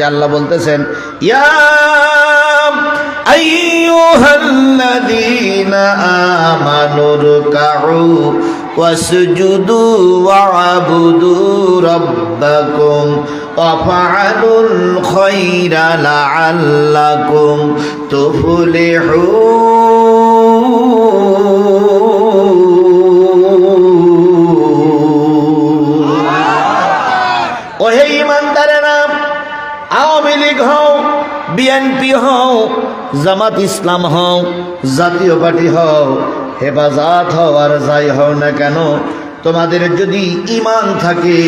আল্লাহ বলতেছেন ইয়া আইয়ুহাল্লাযীনা আমানু রুকউ ওয়াসজুদু ওয়া'বুদু রাব্বাকুম ওয়াফআলুল খায়রা লা'আল্লাকুম তুফলিহুন। ওহে ঈমানদারেরা, আওয়ামী লীগ হও, বিএনপি হও, জামাত ইসলাম হও, জাতীয় পার্টি হও, হেফাজত হও, আর যাই হও না কেন, তোমাদের যদি ঈমান থাকে,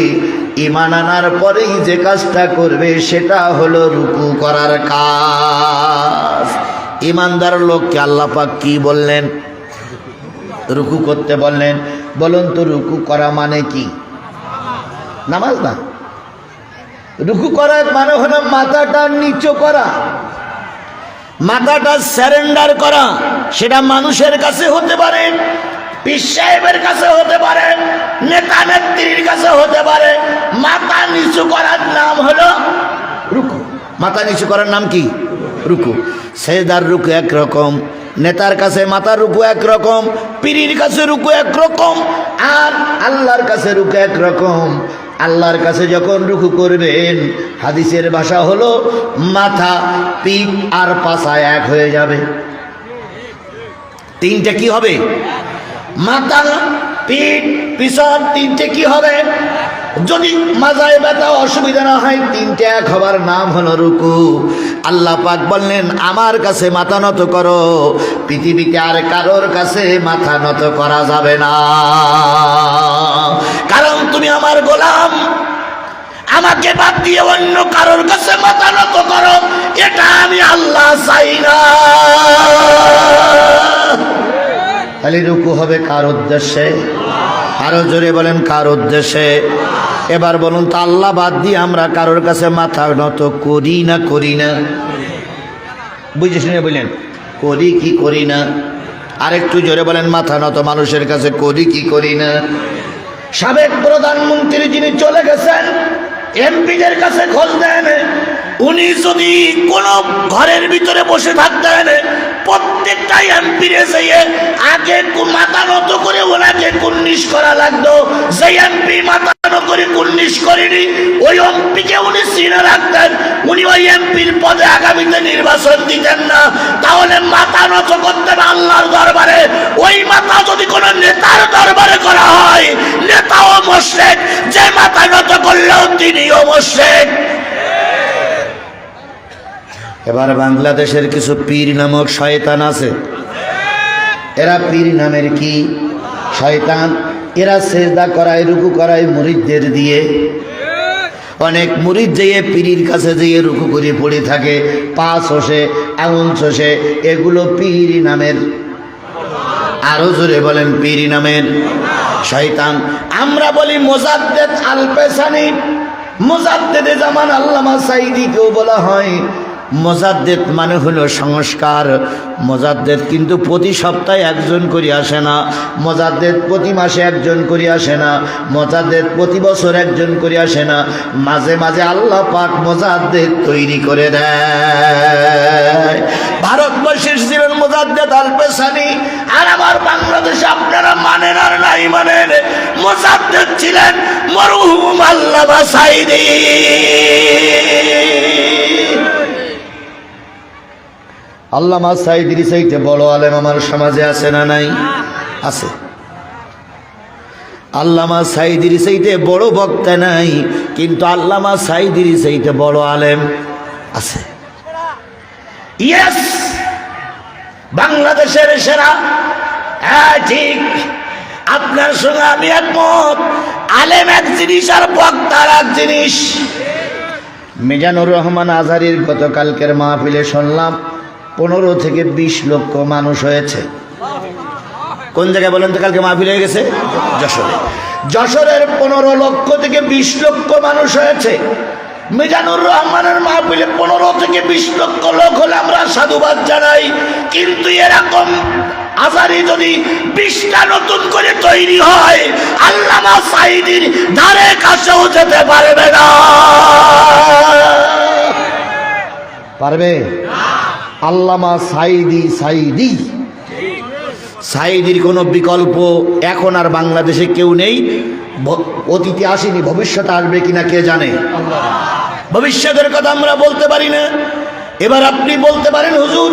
ঈমান আনার পরেই যে কাজটা করবে সেটা হলো রুকু করার কাজ। ঈমানদার লোককে আল্লাহ পাক কি বললেন? রুকু করতে বললেন। বলুন তো রুকু করা মানে কি? নামাজ না। রুকু করার মানে হলো মাথাটা নিচু করা, মাথাটা স্যারেন্ডার করা। সেটা মানুষের কাছে হতে পারে, পীর সাহেবের কাছে হতে পারে, নেতা নেত্রীর কাছে হতে পারে। মাথা নিচু করার নাম হলো রুকু। মাথা নিচু করার নাম কি? রুকু। সেজদার রুকু একরকম, নেতার কাছে মাথার রুকু একরকম, পীরের কাছে রুকু একরকম, আর আল্লাহর কাছে রুকু একরকম। আল্লাহর কাছে যখন রুকু করবেন, হাদিসের ভাষা হলো মাথা, পিঠ আর পাছা এক হয়ে যাবে। তিনটে কি হবে? মাথা, পিঠ, পিছন, তিনটে কি হবে? যদি মাজায় ব্যথা অসুবিধা না হয়, তিনটে এক হবার নাম হলো রুকু। আল্লাহ পাক বললেন আমার কাছে মাথা নত করো, পৃথিবীতে আর কারোর কাছে মাথা নত করা যাবে না, কারণ তুমি আমার গোলাম। আমাকে বাদ দিয়ে অন্য কারোর কাছে মাথা নত করো, এটা আমি আল্লাহ চাই না। তাহলে রুকু হবে কার উদ্দেশ্যে? আরো জোরে বলেন কার উদ্দেশ্যে? এবার বলুন তো, আল্লাহ বাদ দিয়ে আমরা কারোর কাছে মাথা নত করি না? করি না? বুঝে শুনে বললেন করি কি করি না? আরেকটু জোরে বলেন মাথা নত মানুষের কাছে করি কি করি না? সাবেক প্রধানমন্ত্রী যিনি চলে গেছেন, এমপিদের কাছে খোঁজ দেন, উনি যদি কোন ঘরের ভিতরে বসে থাকতেন, প্রত্যেকটা এমপি যেয়ে আগে মাথা নত করে ওনাকে কুর্নিশ করা লাগতো। যে এমপি মাথা নত করে কুর্নিশ করেনি, ওই এমপিকে উনি চিনে রাখতেন, উনি ওই এমপির পদে আগামীতে নির্বাচন দিতেন না। তাহলে মাথা নত করতে হবে আল্লাহর দরবারে। ওই মাথা যদি কোনো নেতার দরবারে করা হয়, নেতাও মুশরিক, যে মাথা নত করলেও তিনিও মুশরিক। এবার বাংলাদেশের কিছু পীর নামক শয়তান আছে, এরা পীর নামের কি শয়তান। এরা সেজদা করায়, রুকু করায় মুরিদদের দিয়ে। অনেক মুরিদ যেয়ে পীরের কাছে যেয়ে রুকু করে পড়ে থাকে, পা চষে, আঙুল চষে, এগুলো পীর নামের। আরো জোরে বলেন পীর নামের শয়তান। আমরা বলি মুজাদ্দেদ আল পেসানি, মুজাদ্দেদে জামান আল্লামা সাঈদীকেও বলা হয়। মুজাদ্দেদ মানে হলো সংস্কার। মুজাদ্দেদ কিন্তু প্রতি সপ্তাহে একজন করে আসে না, মুজাদ্দেদ প্রতি মাসে একজন করে আসে না, মুজাদ্দেদ প্রতি বছর একজন করে আসে না। মাঝে মাঝে আল্লাহ পাক মুজাদ্দেদ তৈরি করে দেয়। ভারতবর্ষের ছিলেন মুজাদ্দেদ আল পেসানি, আর আমার বাংলাদেশে আপনারা মানেন আর নাই মানেন, মুজাদ্দেদ ছিলেন মরহুম আল্লামা সাঈদী। আল্লামা সাঈদীর চাইতে বড় আলেম আমার সমাজে আছে না নাই? আছে। আল্লামা সাঈদীর চাইতে বড় বক্তা নাই, কিন্তু আল্লামা সাঈদীর চাইতে বড় আলেম আছে। ইয়েস, বাংলাদেশের সেরা। হ্যাঁ ঠিক, আপনার সঙ্গে আমি একমত। আলেম এক জিনিস আর বক্তা এক জিনিস। মিজানুর রহমান আজহারীর গতকালকের মাহফিলে শুনলাম 15 থেকে 20 লক্ষ মানুষ হয়েছে। কোন জায়গায় বলেন তো? কালকে মাহফিল হয়ে গেছে যশোরে। যশোরের 15 লক্ষ থেকে 20 লক্ষ মানুষ হয়েছে। মিজানুর রহমানের মাহফিলে 15 থেকে 20 লক্ষ লোক হলে আমরা সাধুবাদ জানাই। কিন্তু এরকম আজহারী যদি 20টা নতুন করে তৈরি হয়, আল্লামা সাঈদীর ধারে কাছেও যেতে পারবে না। পারবে? আল্লামা সাঈদী, সাঈদীর কোনো বিকল্প এখন আর বাংলাদেশে কেউ নেই। অতীতে আসেনি, ভবিষ্যতে আসবে কিনা কে জানে। ভবিষ্যতের কথা আমরা বলতে পারি না। এবার আপনি বলতে পারেন, হুজুর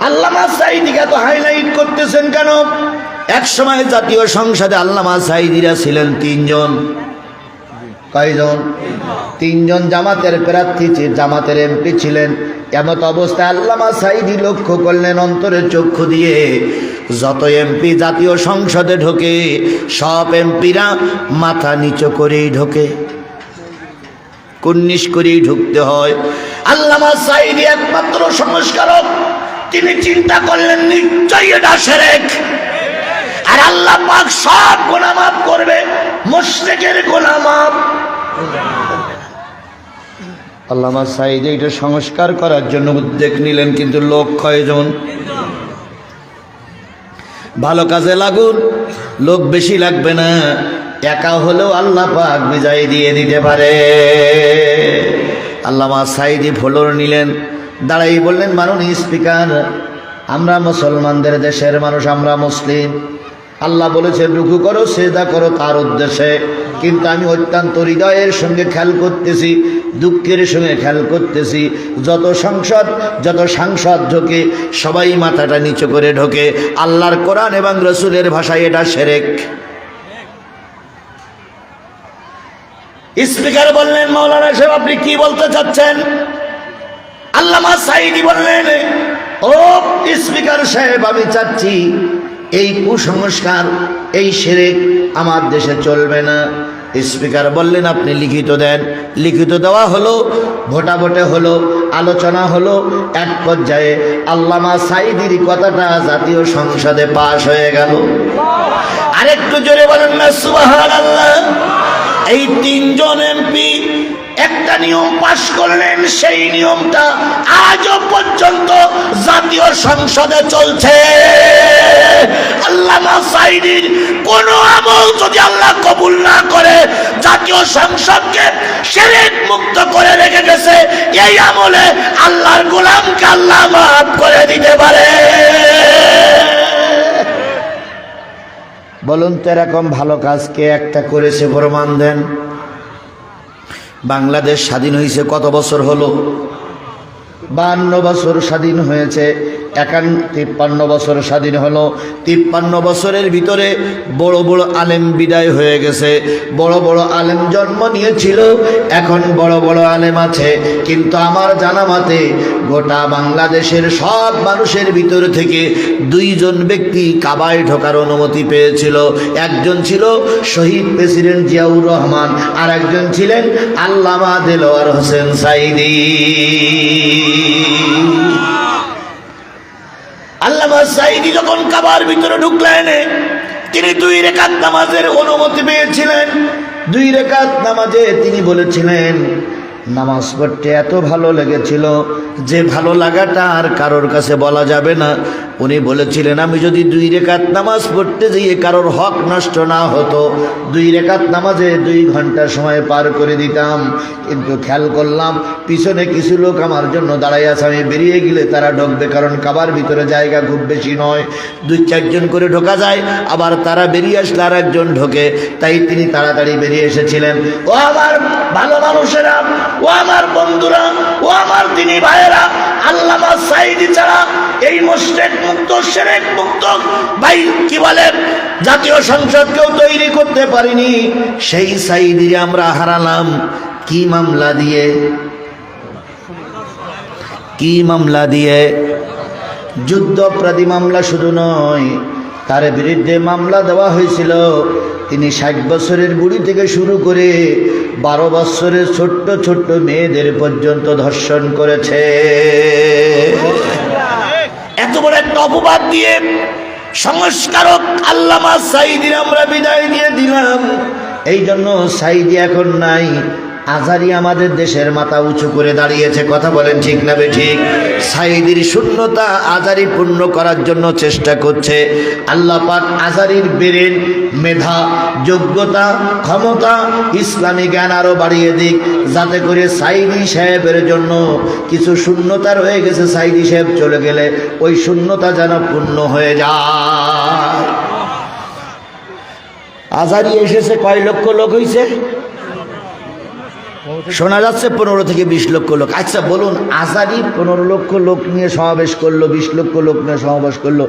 আল্লামা সাঈদীকে এত হাইলাইট করতেছেন কেন? এক সময় জাতীয় সংসদে আল্লামা সাঈদীরা ছিলেন তিনজন। কয়জন? তিনজন জামাতের প্রার্থী, জামাতের এমপি ছিলেন। এমত অবস্থায় আল্লামা সাঈদী লক্ষ্য করলেন অন্তরের চক্ষু দিয়ে, যত এমপি জাতীয় সংসদে ঢোকে সব এমপিরা মাথা নিচু করেই ঢোকে, কুন্নিশ করেই ঢুকতে হয়। আল্লামা সাঈদী একমাত্র সংস্কারক, তিনি চিন্তা করলেন নিশ্চয়ই এটা শিরক, আর আল্লাহ পাক সব গুনাহ মাফ করবে, মুশরিকের গুনাহ মাফ। আল্লামা সাঈদী এটা সংস্কার করার জন্য উদ্যোগ নিলেন, কিন্তু লোক কয়জন? ভালো কাজে লাগুন, লোক বেশি লাগবে না, একা হলেও আল্লাহ পাক বিজয় দিয়ে দিতে পারে। আল্লামা সাঈদী ফ্লোর নিলেন, দাঁড়াই বললেন, মাননীয় স্পিকার, আমরা মুসলমানদের দেশের মানুষ, আমরা মুসলিম। আল্লাহ বলেছে রুকু করো, সিজদা করো তার উদ্দেশ্যে, কিন্তু আমি অত্যন্ত হৃদয়ের সঙ্গে খেয়াল করতেছি, দুঃখের সঙ্গে খেয়াল করতেছি, যত সাংসদ ঢোকে সবাই মাথাটা নিচু করে ঢোকে। আল্লাহর কোরআন এবং রসুলের ভাষায় এটা শিরক। স্পিকার বললেন, মাওলানা সাহেব আপনি কি বলতে চাচ্ছেন? আল্লামা সাঈদী বললেন, ও স্পিকার সাহেব, আমি চাচ্ছি এই কুসংস্কার, এই শিরক আমার দেশে চলবে না। স্পিকার বললেন, আপনি লিখিত দেন। লিখিত দেওয়া হলো, ভোটাভোটে হলো, আলোচনা হলো, এক পর্যায়ে আল্লামা সাঈদীর কথাটা জাতীয় সংসদে পাশ হয়ে গেল। আরেকটু জোরে বলেন না সুবহানাল্লাহ। এই তিনজন এমপি একটা নিয়ম পাশ করলেন, সেই নিয়মটা আজও পর্যন্ত জাতীয় সংসদে চলছে। আল্লামা সাঈদীর কোন আমল যদি আল্লাহ কবুল না করে জাতীয় সংসদকে শিরক মুক্ত করে রেখে গেছে, এই আমলে আল্লাহর গোলামকে আল্লাহ মাফ করে দিতে পারে। বলুন তো এরকম ভালো কাজ কে একটা করেছে? প্রমাণ দেন। বাংলাদেশ স্বাধীন হয়েছে কত বছর হলো? 52 বছর স্বাধীন হয়েছে। 53 বছর স্বাধীন হলো। 53 বছরের ভিতরে বড় বড় আলেম বিদায় হয়ে গেছে, বড় বড় আলেম জন্ম নিয়েছিল, এখন বড় বড় আলেম আছে। কিন্তু আমার জানা মতে গোটা বাংলাদেশের সব মানুষের ভিতর থেকে 2 জন ব্যক্তি কাবায় ঢোকার অনুমতি পেয়েছিল। একজন ছিল শহীদ প্রেসিডেন্ট জিয়াউর রহমান, আর একজন ছিলেন আল্লামা দেলোয়ার হোসেন সাঈদী। আল্লামা সাঈদী যখন কাবার ভিতরে ঢুকলেন, তিনি 2 রাকাত নামাজের অনুমতি পেয়েছিলেন। 2 রাকাত নামাজে তিনি বলেছিলেন, নামাজ পড়তে এত ভালো লেগেছিল যে ভালো লাগাটা আর কারোর কাছে বলা যাবে না। উনি বলেছিলেন, আমি যদি 2 রাকাত নামাজ পড়তে গিয়ে কারোর হক নষ্ট না হতো, 2 রাকাত নামাজে 2 ঘন্টা সময় পার করে দিতাম। কিন্তু খেয়াল করলাম পিছনে কিছু লোক আমার জন্য দাঁড়াই আছে, আমি বেরিয়ে গেলে তারা ঢুকবে, কারণ কাবার ভিতরে জায়গা খুব বেশি নয়, 2-4 জন করে ঢোকা যায়, আবার তারা বেরিয়ে আসলে আর একজন ঢোকে, তাই তিনি তাড়াতাড়ি বেরিয়ে এসেছিলেন। ও আমার ভালো মানুষেরা, ও আমার বন্ধুরা, ও আমার দিনী ভাইয়েরা, আল্লামা সাঈদী ছাড়া এই মুশরিক মুক্ত, শিরক মুক্ত ভাই কি বলে জাতীয় সংসদ কেউ তৈরি করতে পারিনি। সেই সাঈদীরে আমরা হারালাম কি মামলা দিয়ে? কি মামলা দিয়ে? যুদ্ধাপরাধী মামলা শুধু নয়, তার বিরুদ্ধে মামলা দেওয়া হয়েছিল তিনি 60 বছরের বুড়ি থেকে শুরু করে 12 বছরের ছোট্ট ছোট্ট মেয়েদের পর্যন্ত ধর্ষণ করেছে। এত বড় একটা অপবাদ দিয়ে সংস্কারক আল্লামা সাঈদীর আমরা বিদায় দিয়ে দিলাম। এই জন্য সাঈদী এখন নাই, আজারি আমাদের দেশের মাথা উঁচু করে দাঁড়িয়েছে, কথা বলেন ঠিক না বেঠিক? সাইদির শূন্যতা আজারি পূর্ণ করার জন্য চেষ্টা করছে। আল্লাহ পাক আজারির ব্রেন, মেধা, যোগ্যতা, ক্ষমতা, ইসলামী জ্ঞান আরো বাড়িয়ে দিক, যাতে করে সাইদি সাহেবের জন্য কিছু শূন্যতা রয়ে গেছে, সাইদি সাহেব চলে গেলে ওই শূন্যতা যেন পূর্ণ হয়ে যায়। আজারি এসেছে, কয় লক্ষ লোক হয়েছে? শোনা যাচ্ছে 15 থেকে 20 লক্ষ লোক। আচ্ছা বলুন, আজারি 15 লক্ষ লোক নিয়ে সমাবেশ করলো, 20 লক্ষ লোক নিয়ে সমাবেশ করলো,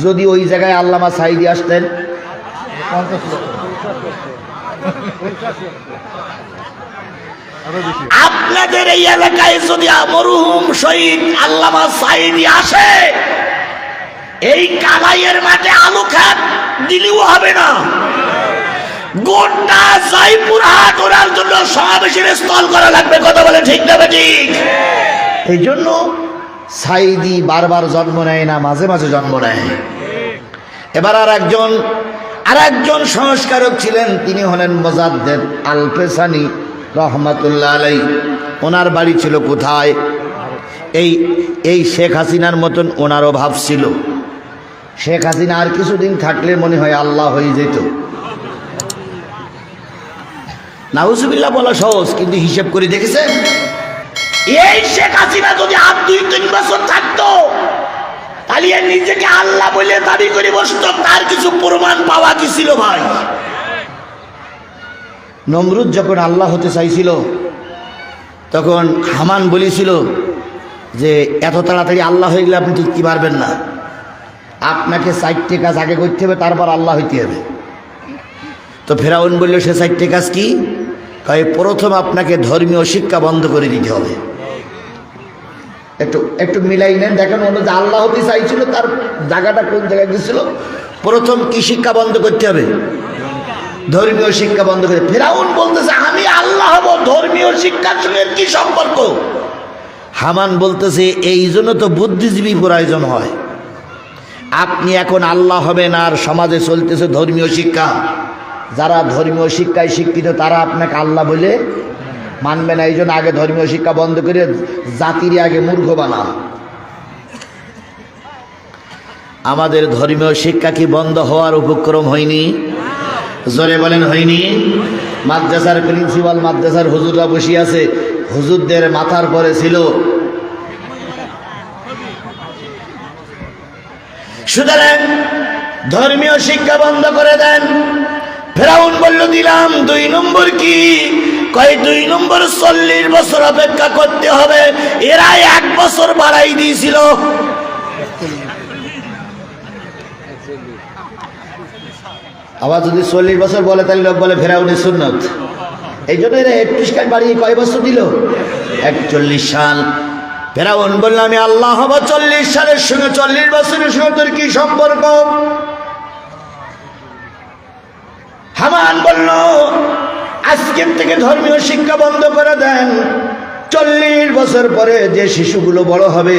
যদি ওই জায়গায় আল্লামা সাইদি আসতেন? আপনাদের এই এলাকায় যদি মরহুম শহীদ আল্লামা সাইদি আসে, এই কালাইয়ের মাঠে আলু খাত দিলেও হবে না, গোটা জয়পুরহাট ওনার জন্য সমাবেশের স্থল করা লাগবে, কথা বলে ঠিক না ঠিক? এই জন্য সাইদি বারবার জন্ম নেয় না, মাঝে মাঝে জন্ম নেয়। এবার আর একজন সংস্কারক ছিলেন, তিনি হলেন মোজাদ্দেদ আল পেসানি রহমাতুল্লাহ আলাই। ওনার বাড়ি ছিল কোথায়? এই শেখ হাসিনার মতন ওনারও ভাব ছিল। শেখ হাসিনা আর কিছুদিন থাকলে মনে হয় আল্লাহ হয়ে যেত। নাউজুবিল্লাহ বলা সহজ, কিন্তু হিসেব করে দেখেছেন, এই শেখ হাসিনা যদি আর 2-3 বছর থাকতো, তাহলে নিজেকে আল্লাহ বলে দাবি করে বসতো, তার কিছু প্রমাণ পাওয়া কি ছিল ভাই? নমরুদ যখন আল্লাহ হতে চাইছিল, তখন হামান বলেছিল যে এত তাড়াতাড়ি আল্লাহ হয়ে গেলে আপনি টিকতে পারবেন না, আপনাকে 4টে কাজ আগে করতে হবে, তারপর আল্লাহ হইতে হবে। তো ফেরাউন বলল, সে 4টে কাজ কি? প্রথম আপনাকে ধর্মীয় শিক্ষা বন্ধ করে দিতে হবে। একটু মিলাই নেন, দেখেন অন্য যে আল্লাহ হতে চাইছিল তার জায়গাটা কোন জায়গায় গেছিল। প্রথম কি শিক্ষা বন্ধ করতে হবে? ধর্মীয় শিক্ষা বন্ধ করে। ফেরাউন বলতেছে আমি আল্লাহ হব, ধর্মীয় শিক্ষার সঙ্গে কি সম্পর্ক? হামান বলতেছে এই জন্য তো বুদ্ধিজীবী প্রয়োজন হয়। আপনি এখন আল্লাহ হবেন আর সমাজে চলতেছে ধর্মীয় শিক্ষা, যারা ধর্মীয় শিক্ষায় শিক্ষিত তারা আপনাকে আল্লাহ বলে মানবে না। এই জন্য আগে ধর্মীয় শিক্ষা বন্ধ করে জাতির আগে মূর্খ বানান। আমাদের ধর্মীয় শিক্ষা কি বন্ধ হওয়ার উপক্রম হয়নি? জোরে বলেন হয়নি? মাদ্রাসার প্রিন্সিপাল, মাদ্রাসার হুজুররা বসে আছে, হুজুরদের মাথার পরে ছিল। সুতরাং ধর্মীয় শিক্ষা বন্ধ করে দেন। ফেরাউন বলল দিলাম। 2 নম্বর কি? কয় 2 নম্বর 40 বছর অপেক্ষা করতে হবে। এরা 1 বছর বাড়াই দিয়েছিল। আবার যদি 40 বছর বলে তাহলে লোক বলে ফেরাউনের সুন্নত। এই জন্য এরা 31 সাল বাড়িয়ে কয় বছর দিল? 41 সাল। ফেরাউন বলল আমি আল্লাহ হব। 40 সালের সঙ্গে 40 বছরের সঙ্গে তোর কি সম্পর্ক? হামান বলল আজকের থেকে ধর্মীয় শিক্ষা বন্ধ করে দেন। 40 বছর পরে যে শিশুগুলো বড় হবে,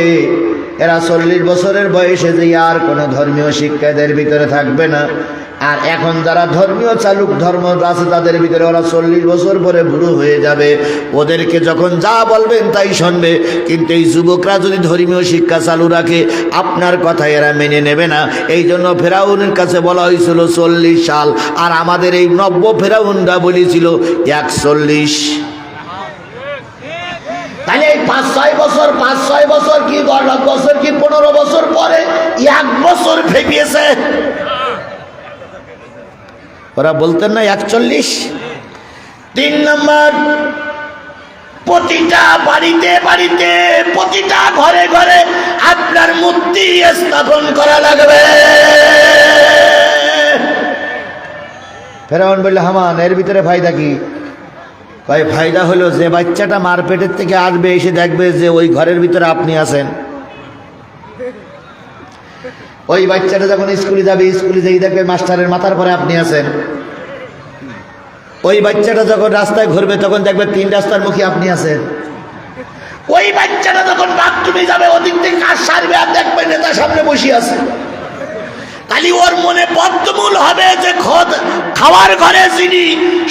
এরা 40 বছরের বয়সে যে আর কোনো ধর্মীয় শিক্ষা এদের ভিতরে থাকবে না। আর এখন যারা ধর্মীয় চালুক ধর্ম আছে তাদের ভিতরে ওরা 40 বছর পরে বুড়ো হয়ে যাবে। ওদেরকে যখন যা বলবেন তাই শুনবে। কিন্তু এই যুবকরা যদি ধর্মীয় শিক্ষা চালু রাখে, আপনার কথা এরা মেনে নেবে না। এই জন্য ফেরাউনের কাছে বলা হয়েছিল 40 সাল, আর আমাদের এই নব্য ফেরাউনরা বলেছিল 41। তাহলে এই 5-6 বছর 5-6 বছর কি 10 বছর কি 15 বছর পরে 1 বছর ফেপিয়েছে। ওরা বলতেন না 41। 3 নম্বর, প্রতিটা বাড়িতে বাড়িতে প্রতিটা ঘরে ঘরে আপনার মূর্তি স্থাপন করা লাগবে। ফেরাউন বলল হামান এর ভিতরে ফায়দা কি? ভাই ফায়দা হলো যে বাচ্চাটা মার পেটের থেকে আসবে, এসে দেখবে যে ওই ঘরের ভিতরে আপনি আছেন। ওই বাচ্চাটা যখন স্কুলে যাবে, স্কুলে যেই দেখবে মাস্টারের মাথার পরে আপনি আছেন। ওই বাচ্চাটা যখন রাস্তায় ঘুরবে তখন দেখবে 3 রাস্তার মুখে আপনি আছেন। ওই বাচ্চাটা যখন বাথরুমে যাবে, ওদিক থেকে কাজ সারবে আর দেখবে নেতা সামনে বসে আছে। তাহলে ওর মনে বদ্ধমূল হবে যে খাওয়ার ঘরে যিনি,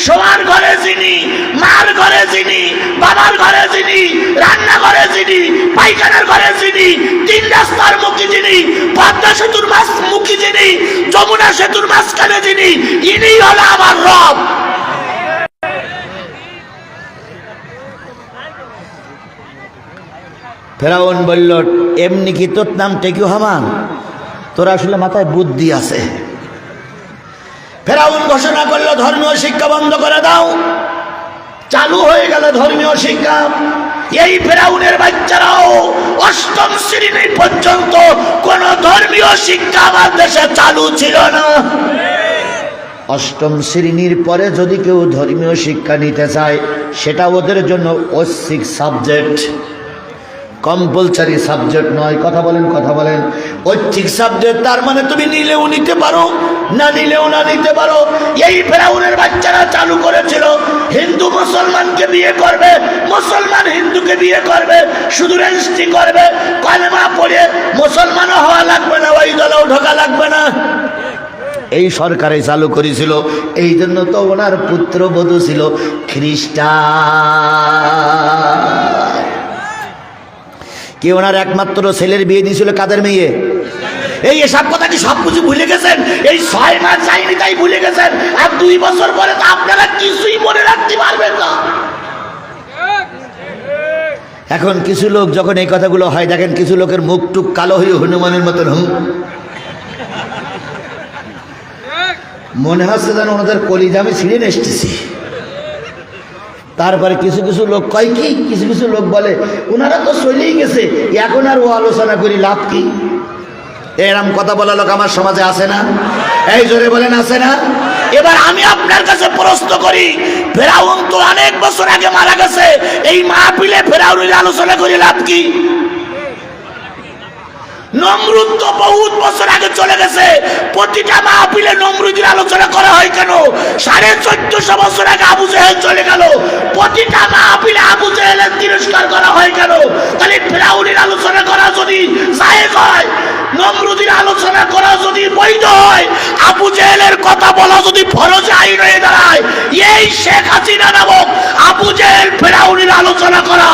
শোয়ার ঘরে যিনি, মার ঘরে যিনি, বাবার ঘরে যিনি, রান্নাঘরে যিনি, পায়খানার ঘরে যিনি, তিন রাস্তার মুখী যিনি, পদ্মা সেতুর মুখী যিনি, যমুনা সেতুর মাঝখানে যিনি, ইনি হলো আমার রব। ফেরাউন বলল, এমনি কি তোর নাম টেকিও হামান? তোর আসলে মাথায় বুদ্ধি আছে। ফেরাউন ঘোষণা করলো, ধর্মীয় শিক্ষা বন্ধ করে দাও। চালু হয়ে গেল ধর্মীয় শিক্ষা। এই ফেরাউনের বাচ্চারাও অষ্টম শ্রেণী পর্যন্ত কোন ধর্মীয় শিক্ষা আমার দেশে চালু ছিল না। অষ্টম শ্রেণীর পরে যদি কেউ ধর্মীয় শিক্ষা নিতে চায়, সেটা ওদের জন্য ঐচ্ছিক সাবজেক্ট, কম্পালসারি সাবজেক্ট নয়। কথা বলেন, কথা বলেন। ঐচ্ছিক সাবজেক্ট, তার মানে তুমি নিলেও নিতে পারো, না নিলেও না নিতে পারো। এই ফেরাউনের বাচ্চারা চালু করেছিল, হিন্দু মুসলমানকে বিয়ে করবে, মুসলমান হিন্দুকে বিয়ে করবে, শুধু রেজিস্ট্রি করবে, কলেমা পড়ে মুসলমানও হওয়া লাগবে না, ওই দলেও ঢোকা লাগবে না। এই সরকারে চালু করেছিল। এই জন্য তো ওনার পুত্রবধূ ছিল খ্রিস্টান। কে ওনার একমাত্র ছেলের বিয়ে দিয়েছিল কাদের মেয়ে? এই এসব কথা কি সব কিছু ভুলে গেছেন? এই 6 মাস যায়নি তাই ভুলে গেছেন, আর 2 বছর পরে তো আপনারা কিছুই মনে রাখতে পারবেন না। এখন কিছু লোক যখন এই কথাগুলো হয়, দেখেন কিছু লোকের মুখ টুক কালো হয়ে হনুমানের মতন মনে হচ্ছে যেন ওনাদের কলিজা আমি ছিঁড়ে এসতেছি। তারপরে কিছু কিছু লোক কয় কি, কিছু কিছু লোক বলে ওনারা তো চলেই গেছে, এখন আর ও আলোচনা করি লাভ কি? এরম কথা বলা লোক আমার সমাজে আছে না? এই জোরে বলেন, আছে না? এবার আমি আপনার কাছে প্রশ্ন করি, ফেরাউন তো অনেক বছর আগে মারা গেছে, এই মাহফিলে ফেরাউনের আলোচনা করে লাভ কি? নমরুদ তো বহুত বছর আগে চলে গেছে, প্রতিটা মাহফিলে নমরুদের আলোচনা করা হয় কেন? 1450 বছর আগে আবু জেহেল চলে গেল, প্রতিটা মাহফিলে আবু জেহেলের তিরস্কার করা হয় কেন? তাহলে ফেরাউনের আলোচনা করা যদি জায়েজ হয়, নমরুদের আলোচনা করা যদি বৈধ হয়, আবু জেহেলের কথা বলা যদি ফরজ আইন হয়ে দাঁড়ায়, এই শেখ হাসিনা নামক আবু জেহেল ফেরাউনের আলোচনা করা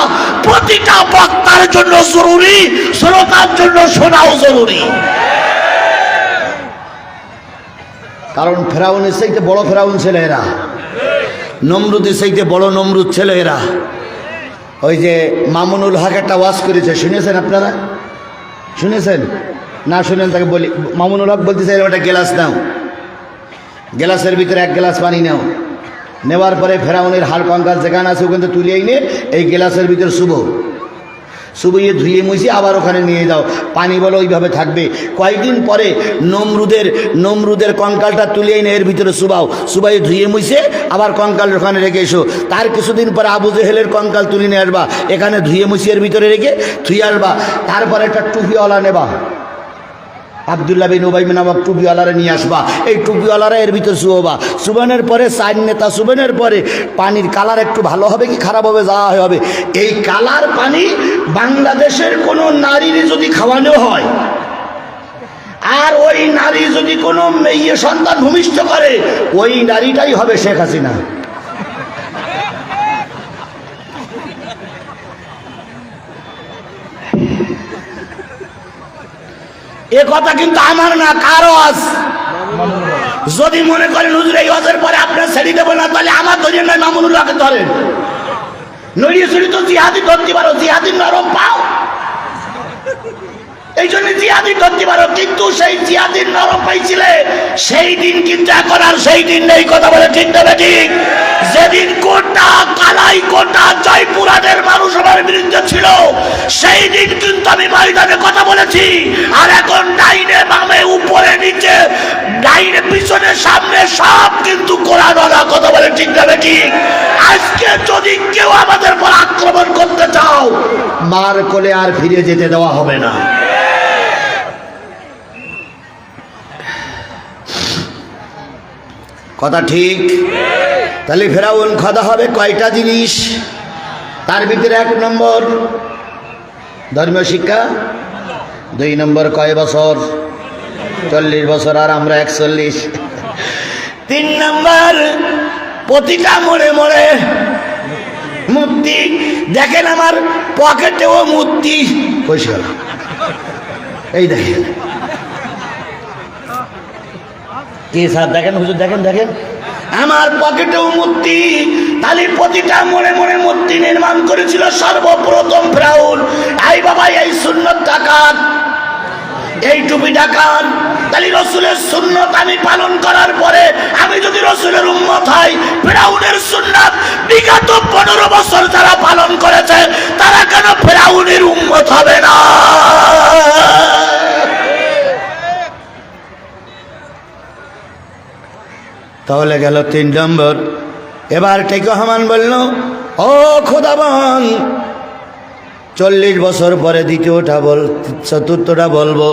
প্রতিটা বক্তার জন্য জরুরি, শ্রোতার জন্য শোনাও জরুরি। কারণ ফেরাউনের চাইতে বড় ফেরাউন ছিল এরা, নমরুদের চাইতে বড় নমরুদ ছিল এরা। ওই যে মামুনুল হক একটা ওয়াজ করেছে, শুনেছেন আপনারা? শুনেছেন? না শুনেন তাকে বলি, মামুনুল হক বলতেছে একটা গ্লাস নাও, গ্লাসের ভিতরে 1 গ্লাস পানি নাও, নেওয়ার পরে ফেরাউনের হাড় কঙ্কাল যেখানে আছে ওখান থেকে তুলে এনে এই গ্লাসের ভিতরে শুবইয়ে ধুয়ে মুছে আবার ওখানে নিয়ে যাও, পানি বলে ওইভাবে থাকবে। কয়েকদিন পরে নমরুদের কঙ্কালটা তুলে এনে এর ভিতরে সুবাইয়ে ধুয়ে মুছে আবার কঙ্কাল ওখানে রেখে এসো। তার কিছুদিন পরে আবু জেহেলের কঙ্কাল তুলে নিয়ে আসবা, এখানে ধুয়ে মুছে এর ভিতরে রেখে ধুয়ে আসবা। তারপরে একটা টুপিওয়ালা নেবা, আব্দুল্লাহ বিন উবাই নামক টুপিওয়ালারা নিয়ে আসবা, এই টুপিওয়ালারা এর ভিতরে শুয়োবা। শুবানোর পরে 4 নেতা শুবানোর পরে পানির কালার একটু ভালো হবে কি খারাপ হবে, যা হবে, এই কালার পানি বাংলাদেশের কোনো নারীর যদি খাওয়ানো হয়, আর ওই নারী যদি কোনো মেয়ে সন্তান ভূমিষ্ঠ করে, ওই নারীটাই হবে শেখ হাসিনা। এ কথা কিন্তু আমার না, কারো আজ। যদি মনে করেন হুজুর এই ওয়াজের পরে আপনার ছেড়ে দেবো না, তাহলে আমার ধরিয়ে নয় মামুনুল্লাহকে ধরেন। নড়িয়ে চড়ি তো জিহাদি ধরতে পারো, জিহাদি নরম পাও, এই জন্য জিহাদি ধরতে পারো, কিন্তু সেই জিহাদির নরম পাইছিলে সেই দিন কিন্তু এখন আর সেই দিন নেই। কথা বলে ঠিক না ঠিক? যেদিন কোটা কালাই কোটা জয়পুরাদের মানুষ আমার বিরুদ্ধে ছিল, সেই দিন কিন্তু আমি ময়দানে কথা বলেছি। আর এখন ডাইনে বামে উপরে নিচে, ডাইনে পিছনে সামনে সব কিন্তু কোরআনওয়ালা। কথা বলে ঠিক না ঠিক? আজকে যদি কেউ আমাদের পর আক্রমণ করতে চাও, মার কোলে আর ফিরে যেতে দেওয়া হবে না। কথা ঠিক? তাহলে ফেরাউন খোদা হবে কয়টা জিনিস? তার ভিতরে 1 নম্বর ধর্মীয় শিক্ষা, 2 নম্বর কয় বছর? 40 বছর আর আমরা 41। 3 নাম্বার, প্রতিটা মোড়ে মোড়ে মূর্তি। দেখেন আমার পকেটেও মূর্তি। কইস এই দেখেন কি স্যার, দেখেন হুজুর, দেখেন দেখেন আমার পকেটেও মূর্তি। তাহলে প্রতিটা মোড়ে মোড়ে মূর্তি নির্মাণ করেছিল সর্বপ্রথম ফিরাউন। এই বাবা, এই সুন্নত ডাকাত, এই টুপি ডাকাত। তাহলে রসুলের সুন্নত আমি পালন করার পরে আমি যদি রসুলের উম্মত হই, ফিরাউনের সুন্নত বিগত 15 বছর যারা পালন করেছে তারা কেন ফিরাউনের উম্মত হবে না? তাহলে গেল 3 নম্বর। এবার টেকো হামান বলল, ও খোদাবান, 40 বছর পরে দ্বিতীয়টা চতুর্থটা বলবো।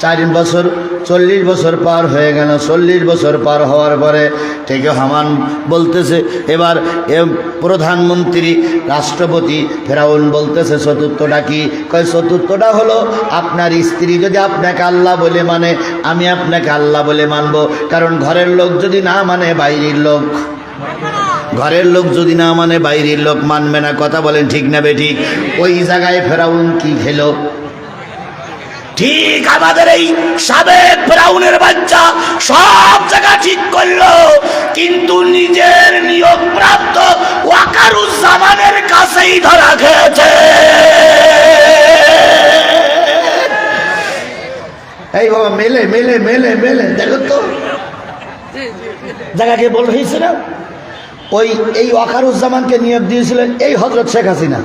4 বছর, 40 বছর পার হয়ে গেল। 40 বছর পার হওয়ার পরে টেকো হামান বলতেছে, এবার প্রধানমন্ত্রী রাষ্ট্রপতি ফেরাউন বলতেছে চতুর্থটা কি? কয় চতুর্থটা হলো আপনার স্ত্রী যদি আপনাকে আল্লাহ বলে মানে, আমি আপনাকে আল্লাহ বলে মানব। কারণ ঘরের লোক যদি না মানে বাইরের লোক, ঘরের লোক যদি না মানে বাইরের লোক মানবে না। কথা বলেন ঠিক না বেঠিক? ওই জায়গায় ফেরাউন কি খেলো? ঠিক আমাদের এই সাবেক ফেরাউনের বাচ্চা সব জায়গা ঠিক করলো, কিন্তু নিজের নিয়োগ প্রাপ্ত ওয়াকারুজ্জামানের কাছেই ধরা খেয়েছে। এই বাবা, মেলে মেলে মেলে মেলে দেখো তো জায়গাকে বল হয়েছে না? ওই এই ওয়াকারুজ্জামানকে নিয়োগ দিয়েছিলেন এই হযরত শেখ হাসিনা।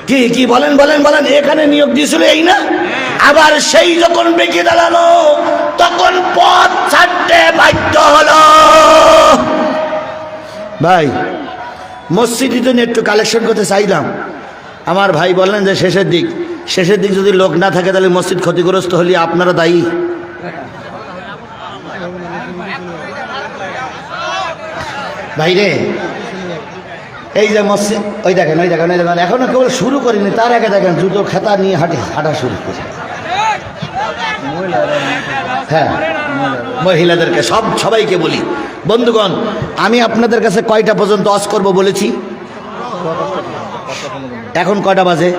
কি কি বলেন বলেন বলেন, এখানে নিয়োগ দিয়েছিল এই না? আবার সেই যখন বেঁকে দাঁড়ানো তখন পথ ছাড়তে বাধ্য হলো। ভাই, মসজিদে জন্য একটু কালেকশন করতে চাইলাম। আমার ভাই বললেন যে শেষের দিক যদি লোক না থাকে তাহলে মসজিদ ক্ষতিগ্রস্ত হলে আপনারা দায়ী। ভাই রে, এই যে মসজিদ, ওই দেখেন ওই দেখেন ওই দেখেন, এখনো কেবল শুরু করিনি, তার আগে দেখেন জুতো খেতা নিয়ে হাঁটা শুরু করে। হ্যাঁ, মহিলাদেরকে সবাইকে বলি, বন্ধুগণ, আমি আপনাদের কাছে কয়টা পর্যন্ত ওয়াজ করব বলেছি? এখন কয়টা বাজে?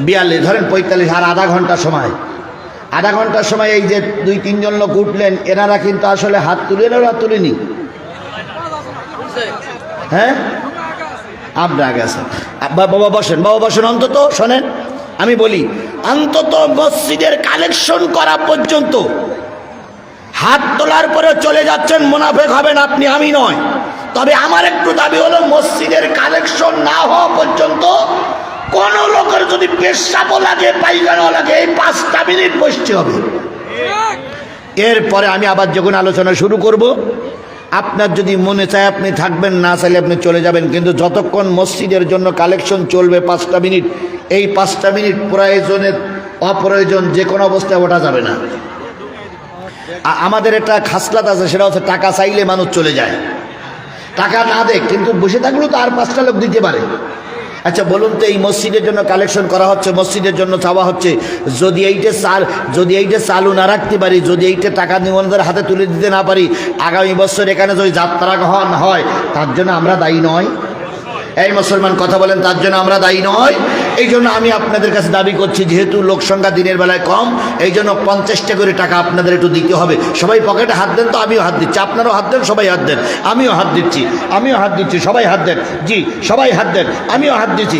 42, ধরেন 45, আর আধা ঘন্টা সময়। আধা ঘন্টার সময় এই যে 2-3 জন লোক উঠলেন, এনারা কিন্তু আসলে হাত তুলে ওরা তুলিনি। হ্যাঁ, আপনার আগে আছেন। বাবা বসেন, বাবা বসেন। অন্তত শোনেন, আমি বলি, অন্তত মসজিদের কালেকশন করা পর্যন্ত, হাত তোলার পরে চলে যাচ্ছেন, মুনাফেক হবেন আপনি, আমি নয়। তবে আমার একটু দাবি হলো, মসজিদের কালেকশন না হওয়া পর্যন্ত কোন লোকের যদি পেশাবও লাগে, পায়খানা লাগে, এই 5টা মিনিট বসতে হবে। এরপরে আমি আবার যখন আলোচনা শুরু করব, আপনার যদি মনে চায় আপনি থাকবেন, না চাইলে আপনি চলে যাবেন। কিন্তু যতক্ষণ মসজিদের জন্য কালেকশন চলবে 5টা মিনিট, এই 5টা মিনিট প্রয়োজনের অপ্রয়োজন যে কোনো অবস্থায় ওঠা যাবে না। আমাদের একটা খাসলাত আছে, সেটা হচ্ছে টাকা চাইলে মানুষ চলে যায়, টাকা না দেয়, কিন্তু বসে থাকলেও তো আর 5টা লোক দিতে পারে। আচ্ছা বলুন তো, এই মসজিদের জন্য কালেকশন করা হচ্ছে, মসজিদের জন্য চাওয়া হচ্ছে, যদি এইটা চালু না রাখতে পারি, যদি এইটা টাকা নিবন্ধের হাতে তুলে দিতে না পারি, আগামী বছর এখানে যদি যাত্রা হয়, তার জন্য আমরা দায়ী নয়? এই মুসলমান কথা বলেন, তার জন্য আমরা দায়ী নয়? এই জন্য আমি আপনাদের কাছে দাবি করছি, যেহেতু লোক সংখ্যা দিনের বেলায় কম, এই জন্য 50টা করে টাকা আপনাদের একটু দিতে হবে। সবাই পকেটে হাত দেন, তো আমিও হাত দিচ্ছি, আপনারাও হাত দেন, সবাই হাত দেন, আমিও হাত দিচ্ছি, সবাই হাত দেন, জি সবাই হাত দেন, আমিও হাত দিচ্ছি।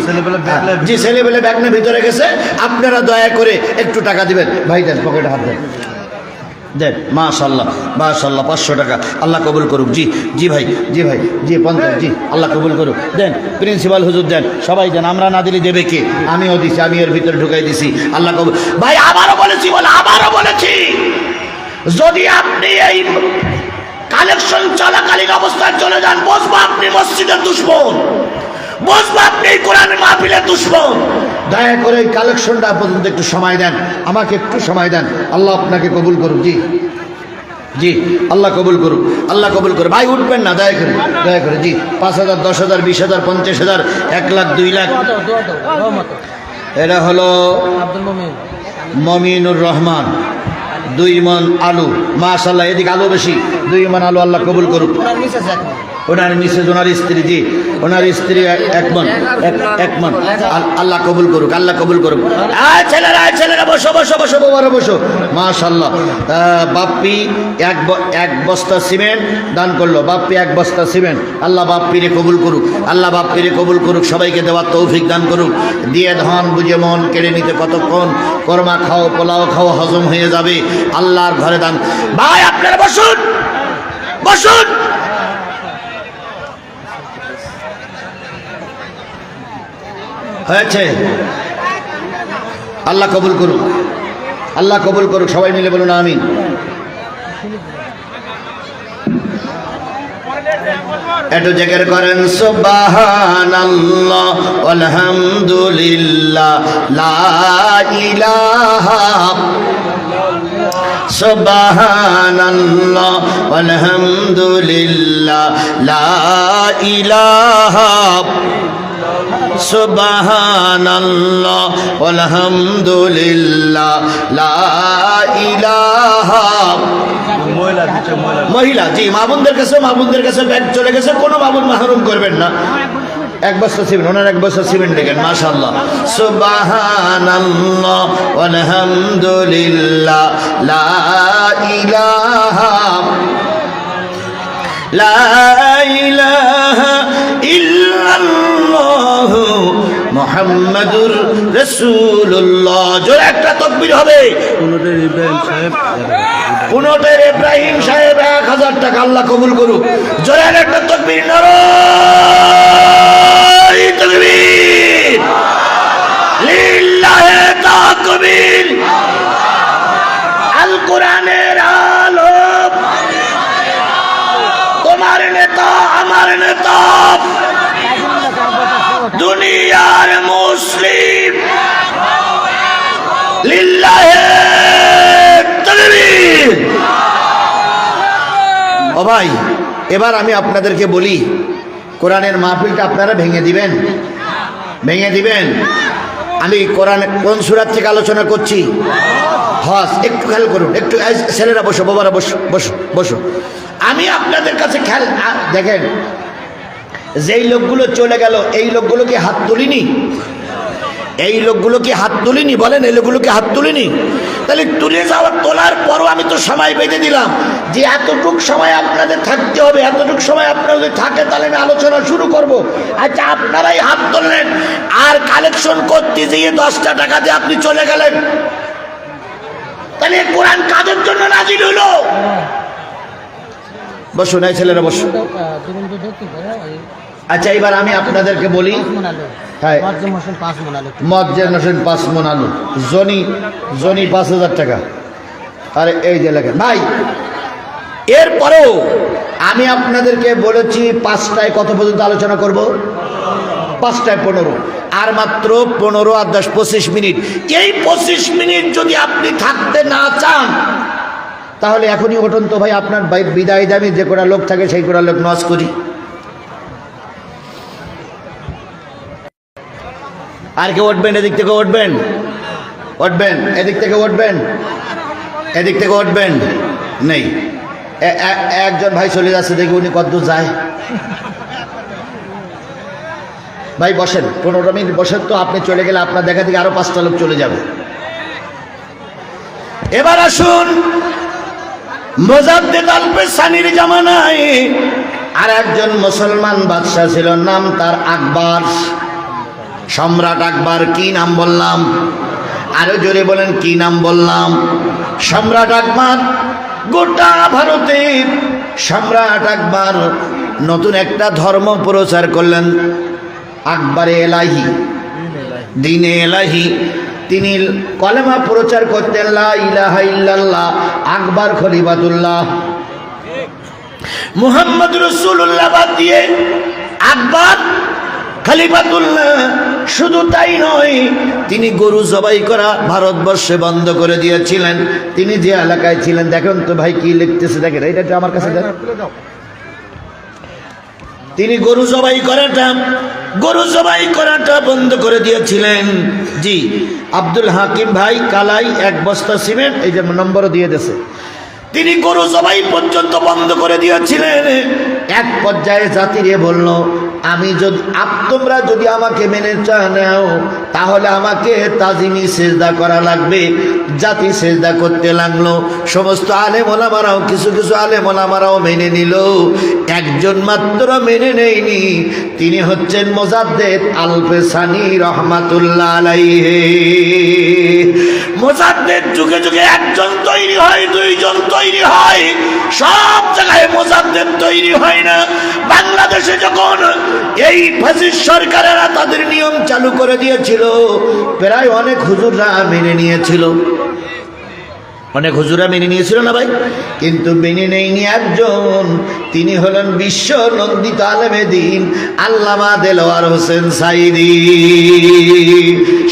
জি, ছেলেবেলে ব্যাগ নিয়ে ভিতরে গেছে, আপনারা দয়া করে একটু টাকা দিবেন। ভাই দেন, পকেটে হাত দেন, দেন। মাশাল্লাহ মাশাল্লাহ, 500 টাকা, আল্লাহ কবুল করুক। জি জি ভাই, জি ভাই, জি 50, জি আল্লাহ কবুল করুক। দেন, প্রিন্সিপাল হুজুর দেন, সবাই দেন, আমরা না দিলে দেবে কে? আমিও দিছি, আমি এর ভিতরে ঢুকাই দিছি, আল্লাহ কবুল। ভাই আবারও বলেছি, যদি আপনি এই কালেকশন চলাকালীন অবস্থায় চলে যান, বসবো আপনি মসজিদের দুশমন, বসবো আপনি কোরআনের মাহফিলের দুশমন। দয়া করে এই কালেকশনটা পর্যন্ত একটু সময় দেন, আমাকে একটু সময় দেন। আল্লাহ আপনাকে কবুল করুক। জি জি, আল্লাহ কবুল করুক, আল্লাহ কবুল করুক। ভাই উঠবেন না, দয়া করে। জি, 5,000, 10,000, 20,000, 50,000, 1 লাখ, 2 লাখ, এরা হলো মমিনুর রহমান, 2 মণ আলু, মাশাআল্লাহ। এদিকে আলু বেশি, 2 মণ আলু, আল্লাহ কবুল করুক। ওনার মিসেস, ওনার স্ত্রী, জি ওনার স্ত্রী 1 মণ, 1 মণ, আল্লাহ কবুল করুক, আল্লাহ কবুল করুক। ছেলেরা বসো বসো বসো, বাবারা বসো, মাশাআল্লাহ। বাপ্পি এক বস্তা সিমেন্ট দান করলো, বাপ্পি 1 বস্তা সিমেন্ট। আল্লাহ বাপ্পিরে কবুল করুক, আল্লাহ বাপ্পিরে কবুল করুক, সবাইকে দেওয়ার তৌফিক দান করুক। দিয়ে ধন বুঝে মন কেড়ে নিতে কতক্ষণ, কর্মা খাও, পোলাও খাও, হজম হয়ে যাবে। আল্লাহর ঘরে দান। ভাই আপনারা বসুন, বসুন। হয়েছে, আল্লাহ কবুল করুক, আল্লাহ কবুল করুক, সবাই মিলে বলুন আমিন। একটু জিকির করেন সুবহানাল্লাহ আলহামদুলিল্লাহ লা ইলাহা, সুবহানাল্লাহ আলহামদুলিল্লাহ লা ইলাহা, সুবহানাল্লাহ আলহামদুলিল্লাহ লা ইলাহা। মহিলা, জি মা বোনদের কাছে ব্যাগ চলে গেছে, কোনো মা বোন মাহরুম করবেন না। 1 বস্তা সিমেন্ট, ওনার 1 বস্তা সিমেন্ট দেখেন, মাশাআল্লাহ। সুবহানাল্লাহ আলহামদুলিল্লাহ লা ইলাহা, লা ইলাহা ইল্লাল্লাহ মুহাম্মাদুর রাসূলুল্লাহ। জোরে একটা তাকবীর হবে। পুনটের ইব্রাহিম সাহেব 1000 টাকা, আল্লাহ কবুল করুক। জোরে একটা তাকবীর, নারায়ে তাকবীর, লিল্লাহি তাকবীর। আল কোরআনের আলো, তোমার নেতা আমার নেতা, দুনিয়ার মুসলিম, লিল্লাহি তাকবীর। ও ভাই, এবার আমি আপনাদেরকে বলি, কোরআনের মাহফিলটা আপনারা ভেঙে দিবেন, ভেঙে দিবেন। আমি কোরআন কোন সূরা থেকে আলোচনা করছি, হজ, একটু খেয়াল করুন, একটু। ছেলেরা বসো, বাবারা বসো, বসো বসো। আমি আপনাদের কাছে খেয়াল দেখেন, যেই লোকগুলো চলে গেল, এই লোকগুলো কি হাত তুলিনি? এই লোকগুলো কি হাত তুলিনি? বলেন, এই লোকগুলো কি হাত তুলিনি? তাহলে তুলে যাওয়া, তোলার পরও আমি তো সময় বেঁধে দিলাম যে এতটুক সময় আপনাদের থাকতে হবে, এতটুক সময় আপনারা যদি থাকে তাহলে আমি আলোচনা শুরু করব। আচ্ছা, আপনারাই হাত তুললেন, আর কালেকশন করতে গিয়ে 10টা টাকা দিয়ে আপনি চলে গেলেন, তাহলে কোরআন কাদের জন্য নাজিল হলো? বসুন, এই ছেলেরা বসুন। আচ্ছা, এবার আমি আপনাদেরকে বলি, হ্যাঁ, মজ্জের হোসেন 5 মণ আলু, জনি 5000 টাকা। আরে এই যে লেখেন ভাই। এরপরেও আমি আপনাদেরকে বলেছি 5টায় কত পর্যন্ত আলোচনা করব? 5টায় 15, আর মাত্র 15 আর 10 25 মিনিট। এই 25 মিনিট যদি আপনি থাকতে না চান তাহলে এখনই ওঠুন তো ভাই, আপনার বিদায় দামি যে কটা লোক থাকে সেই কটা লোক নামাজ করি। আর কেউ উঠবেন? এদিক থেকে উঠবেন, উঠবেন, এদিক থেকে উঠবেন, এদিক থেকে উঠবেন। নেই, একজন ভাই চলে যাচ্ছে, দেখি উনি কতদূর যায়। ভাই বসেন, 15 মিনিট বসেন তো, আপনি চলে গেলে আপনার দেখা থেকে আরো 5টা লোক চলে যাবে। এবার আসুন, মুজাদ্দিদ আল-পেসানির জামানায় আর একজন মুসলমান বাদশা ছিল, নাম তার আকবর, সম্রাট আকবর। কি নাম বললাম? আরো জোরে বলেন, কি নাম বললাম? সম্রাট আকবর। গোটা ভারতের সম্রাট আকবর নতুন একটা ধর্ম প্রচার করলেন, আকবরে এলাহি, দ্বীনে এলাহি। তিনি কলেমা প্রচার করতেন, লা ইলাহা ইল্লাল্লাহ, আকবর খলিফাতুল্লাহ, মুহাম্মদ রাসূলুল্লাহ বাদ দিয়ে আকবর খলিফাতুল্লাহ। শুধু তাই নয়, তিনি গরু জবাই করা ভারতবর্ষে বন্ধ করে দিয়েছিলেন। তিনি যে এলাকায় ছিলেন, দেখেন তো ভাই কি লিখতেছে, দেখেন, এটা আমার কাছে দেন। তিনি গরু জবাই করাটা বন্ধ করে দিয়েছিলেন। জি, আব্দুল হাকিম ভাই কালাই 1 বস্তা সিমেন্ট, এই যে নম্বর দিয়ে দিয়েছে। তিনি গরু জবাই পর্যন্ত বন্ধ করে দিয়েছিলেন। এক পর্যায়ে জাতিরে বলল, তোমরা যদি আমাকে মেনে নাও তাহলে আমাকে তাজিমি সেজদা করা লাগবে। জাতি সেজদা করতে লাগলো। সমস্ত আলেম ওলামারাও কিছু আলেম ওলামারাও মেনে নিল। একজন মাত্র মেনে নেয়নি, তিনি হচ্ছেন মুজাদ্দেদ আল পেসানি রহমাতুল্লাহ আলাইহি। মুজাদ্দেদ যুগে যুগে একজন তৈরি হয়, 2 জন তৈরি হয়, সব জায়গায় মুজাদ্দেদ তৈরি হয় না। বাংলাদেশে যখন এই ফ্যাসিস্ট সরকারেরা তাদের নিয়ম চালু করে দিয়েছিল, প্রায় অনেক হুজুররা মেনে নিয়েছিল না ভাই? কিন্তু মেনে নেয়নি একজন, তিনি হলেন বিশ্ব নন্দিত আলেমে দ্বীন আল্লামা দেলোয়ার হোসেন সাইদি।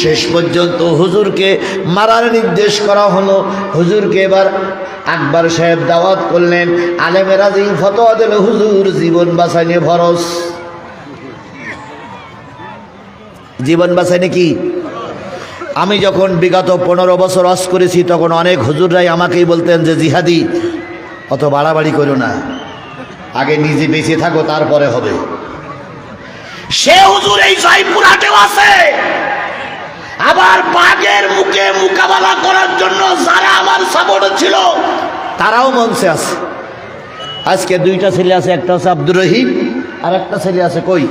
শেষ পর্যন্ত হুজুরকে মারার নির্দেশ করা হলো। হুজুরকে এবার আকবর সাহেব দাওয়াত করলেন। আলেমেরা যেই ফতোয়া দিল, হুজুর জীবন বাঁচাইনে ফরজ। জীবন বাঁচাইনে কি? আমি যখন বিগত 15 বছর ওয়াজ করেছি, তখন অনেক হুজুররাই আমাকেই বলতেন যে জিহাদি অত বাড়াবাড়ি করো না, আগে নিজে বেঁচে থাকো, তারপরে হবে। সে হুজুর এই জয়পুরহাটেও আছে। আবার বাঘের মুখে মোকাবেলা করার জন্য যারা আমার সাপোর্ট ছিল, তারাও মঞ্চে আছে। আজকে 2টা ছেলে আছে, একটা হচ্ছে আব্দুর রহিম, আর একটা ছেলে আছে কই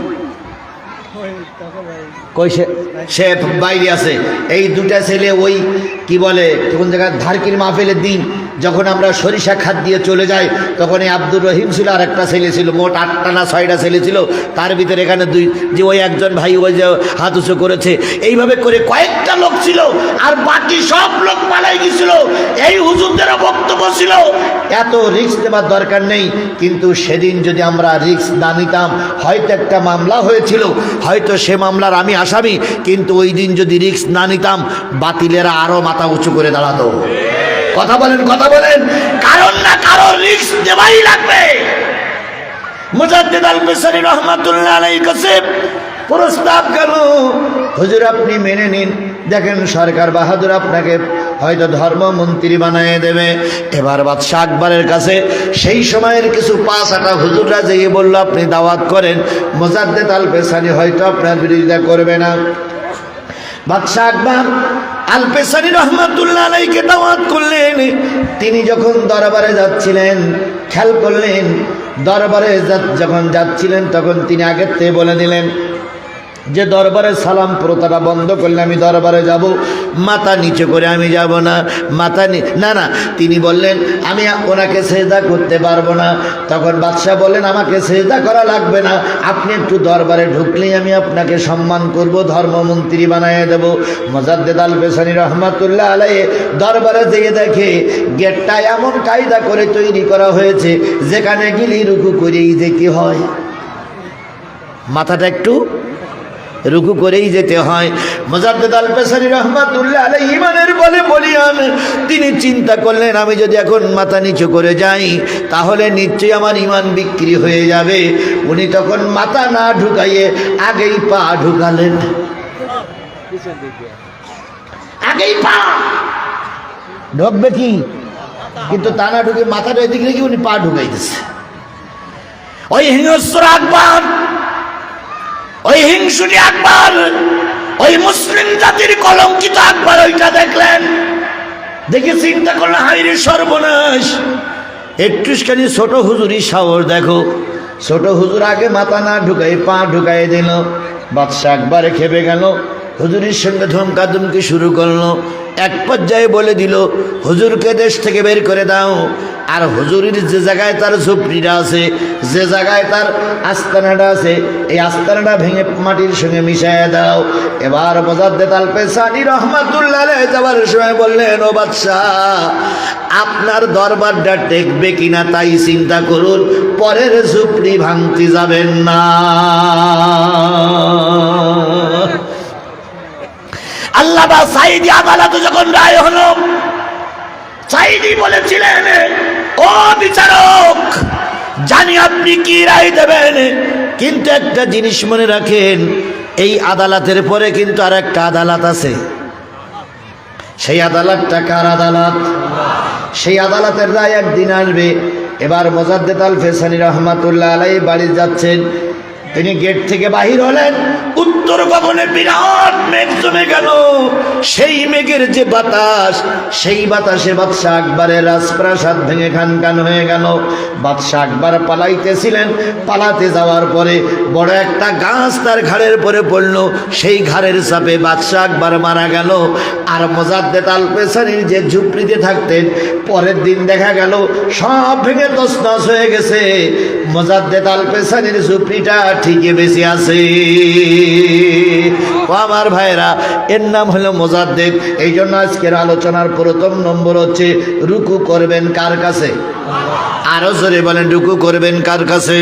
সে বাইরে আছে। এই 2টা ছেলে ওই কি বলে কোন জায়গায় ধারকির মাহফিলের দিন যখন আমরা সরিষা খাদ দিয়ে চলে যাই, তখন এই আব্দুর রহিম ছিল আর একটা ছেলে ছিল। মোট 8টা না 6টা ছেলে ছিল। তার ভিতরে এখানে 2 যে ওই একজন ভাই ওই যে হাত উঁচু করেছে, এইভাবে করে কয়েকটা লোক ছিল, আর বাকি সব লোক পালাই গেছিল। এই হুজুরদেরও বক্তব্য ছিল এত রিস্ক নেবার দরকার নেই। কিন্তু সেদিন যদি আমরা রিস্ক না নিতাম, হয়তো একটা মামলা হয়েছিল, হয়তো সে মামলার আমি আসামি, কিন্তু ওই দিন যদি রিস্ক না নিতাম, বাতিলেরা আরো মাথা উঁচু করে দাঁড়াতো। কথা বলেন, কারণ না কারণ রিস্ক দেওয়াই লাগবে। মুজাদ্দেদ আল পেসানি রহমাতুল্লাহ আলাইহির কাছে প্রস্তাব গেল, হুজুর আপনি মেনে নিন, দেখেন সরকার বাহাদুর আপনাকে হয়তো ধর্মমন্ত্রী বানিয়ে দেবে। এবার বাদশাহ আকবরের কাছে সেই সময়ের কিছু 5-8 হুজুররা যেয়ে বলল, আপনি দাওয়াত করেন, মুজাদ্দেদ আল পেসানি হয়তো আপনার বিরোধিতা করবে না। বাদশাহ আকবর আল পেসানি রহমাতুল্লাহ আলাইহিকে দাওয়াত করলেন। তিনি যখন দরবারে যাচ্ছিলেন, খেয়াল করলেন, দরবারে যখন যাচ্ছিলেন তখন তিনি আগের থেকে বলে দিলেন যে দরবারে সালাম প্রথাটা বন্ধ করলে আমি দরবারে যাব, মাথা নিচে করে আমি যাব না, না তিনি বললেন আমি ওনাকে সেজদা করতে পারবো না। তখন বাদশাহ বললেন আমাকে সেজদা করা লাগবে না, আপনি একটু দরবারে ঢুকলেই আমি আপনাকে সম্মান করব, ধর্মমন্ত্রী বানিয়ে দেব। মুজাদ্দেদ আল পেসানি রহমাতুল্লাহ আলাইহি দরবারে যেয়ে দেখে গেটটা এমন কায়দা করে তৈরি করা হয়েছে, যেখানে গেলে রুকু করেই যে কি হয়, মাথাটা একটু রুকু করেই যেতে হয়। মুজাদ্দেদ আল পেসানি রহমাতুল্লাহ আলাইহি ইমানের বলে বলিয়ান, তিনি চিন্তা করলেন আমি যদি এখন মাথা নিচু করে যাই তাহলে নিশ্চয়ই আমার ইমান বিক্রি হয়ে যাবে। উনি তখন মাথা না ঢুকাইয়ে আগেই পা ঢুকালেন, আগেই পা ঢুকবে কি, কিন্তু তা না ঢুকে মাথাটা এদিকে রেখে উনি পা ঢুকাইতেছে। ওই হিংস্র আকবর, ওই হিংসুটি আকবর, ওই মুসলিম জাতির কলঙ্কিত আকবর ওইটা দেখলেন, দেখে চিন্তা করলেন হাইরে সর্বনাশ, একটুখানি ছোট হুজুরি সাহস দেখো। ছোট হুজুর আগে মাথা না ঢুকাই পা ঢুকাই দিল। বাদশাহ আকবরে খেপে গেল, হুজুরের সঙ্গে ধমকাধমকি শুরু করলো। এক পর্যায়ে বলে দিল হুজুরকে দেশ থেকে বের করে দাও, আর হুজুরের যে জায়গায় তার ঝুপড়িটা আছে, যে জায়গায় তার আস্তানাটা আছে, এই আস্তানাটা ভেঙে মাটির সঙ্গে মিশিয়ে দাও। এবার মুজাদ্দেদ আল পেসানি রহমাতুল্লাহ আলাইহি যাওয়ার সময় বললেন, ও বাদশাহ আপনার দরবারটা টেকবে কিনা তাই চিন্তা করুন, পরের ঝুপড়ি ভাঙতে যাবেন না। আল্লামা সাঈদী আদালতে যখন রায় হলো, সাঈদী বলেছিলেন ও বিচারক, জানি আপনি কি রায় দেবেন, কিন্তু একটা জিনিস মনে রাখেন, এই আদালতের পরে কিন্তু আর একটা আদালত আছে। সেই আদালতটা কার আদালত? সেই আদালতের রায় একদিন আসবে। এবার মোজাদ্দেদ আল ফেসানি রহমাতুল্লাহ আলাইহি বাড়ি যাচ্ছেন, তিনি গেট থেকে বাহির হলেন, উত্তর গগনে বিরাট মেঘ জমে গেল। সেই মেঘের যে বাতাস, সেই বাতাসে বাদশাহ আকবরের রাজপ্রাসাদ ভেঙে খানখান হয়ে গেল। বাদশাহ আকবর পালাইতেছিলেন, পালাতে যাওয়ার পরে বড় একটা গাছ তার ঘাড়ের পরে পড়ল, সেই ঘাড়ের চাপে বাদশাহ আকবর মারা গেল। আর মোজাদ্দেদ আল ফেসানির যে ঝুপড়িতে থাকতেন, পরের দিন দেখা গেল সব ভেঙে তছনছ হয়ে গেছে। মোজাদ্দেদ আল ফেসানির ঝুপড়িটা ঠিকই বেঁচে আছে। ও আমার ভাইরা, এর নাম হলো মোজাদ্দেদ। এই জন্য আজকের আলোচনার প্রথম নম্বর হচ্ছে, রুকু করবেন কার কাছে? আরো জোরে বলেন, রুকু করবেন কার কাছে?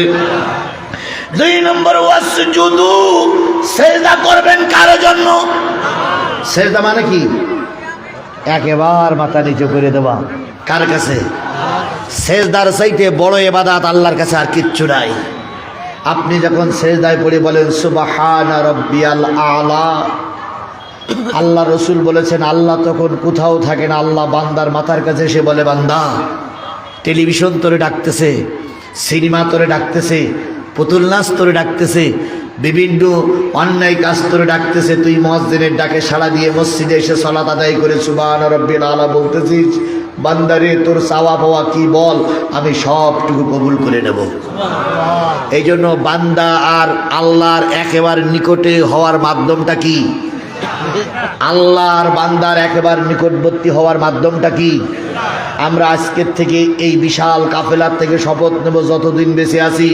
2 নম্বর, ওয়াসজুদু, সিজদা করবেন কার জন্য? সিজদা মানে কি? একেবারে মাথা নিচু করে দেওয়া। কার কাছে? সিজদার চাইতে বড় ইবাদত আল্লাহর কাছে আর কিচ্ছু নাই। আপনি যখন সিজদায় পড়ে বলেন সুবহানা রাব্বিয়াল আলা, আল্লাহ রসুল বলেছেন আল্লাহ তখন কোথাও থাকে না, আল্লাহ বান্দার মাথার কাছে এসে বলে, বান্দা টেলিভিশন তোরে ডাকতেছে, সিনেমা তোরে ডাকতেছে, পুতুল নাচ তোরে ডাকতেছে, বিভিন্ন অন্যায় কাজ তোরে ডাকতেছে, তুই মুয়াজ্জিনের ডাকে সাড়া দিয়ে মসজিদে এসে সালাত আদায় করে সুবহানা রাব্বিয়াল আলা বলতেছিস। বান্দারে তোর চাওয়া পাওয়া কি বল, আমি সবটুকু কবুল করে নেব। এই জন্য বান্দা আর আল্লাহর একেবারে নিকটে হওয়ার মাধ্যমটা কি? আল্লাহর বান্দার একেবারে নিকটবর্তী হওয়ার মাধ্যমটা কি? আমরা আজকের থেকে এই বিশাল কাফেলার থেকে শপথ নেব, যতদিন বেঁচে আছি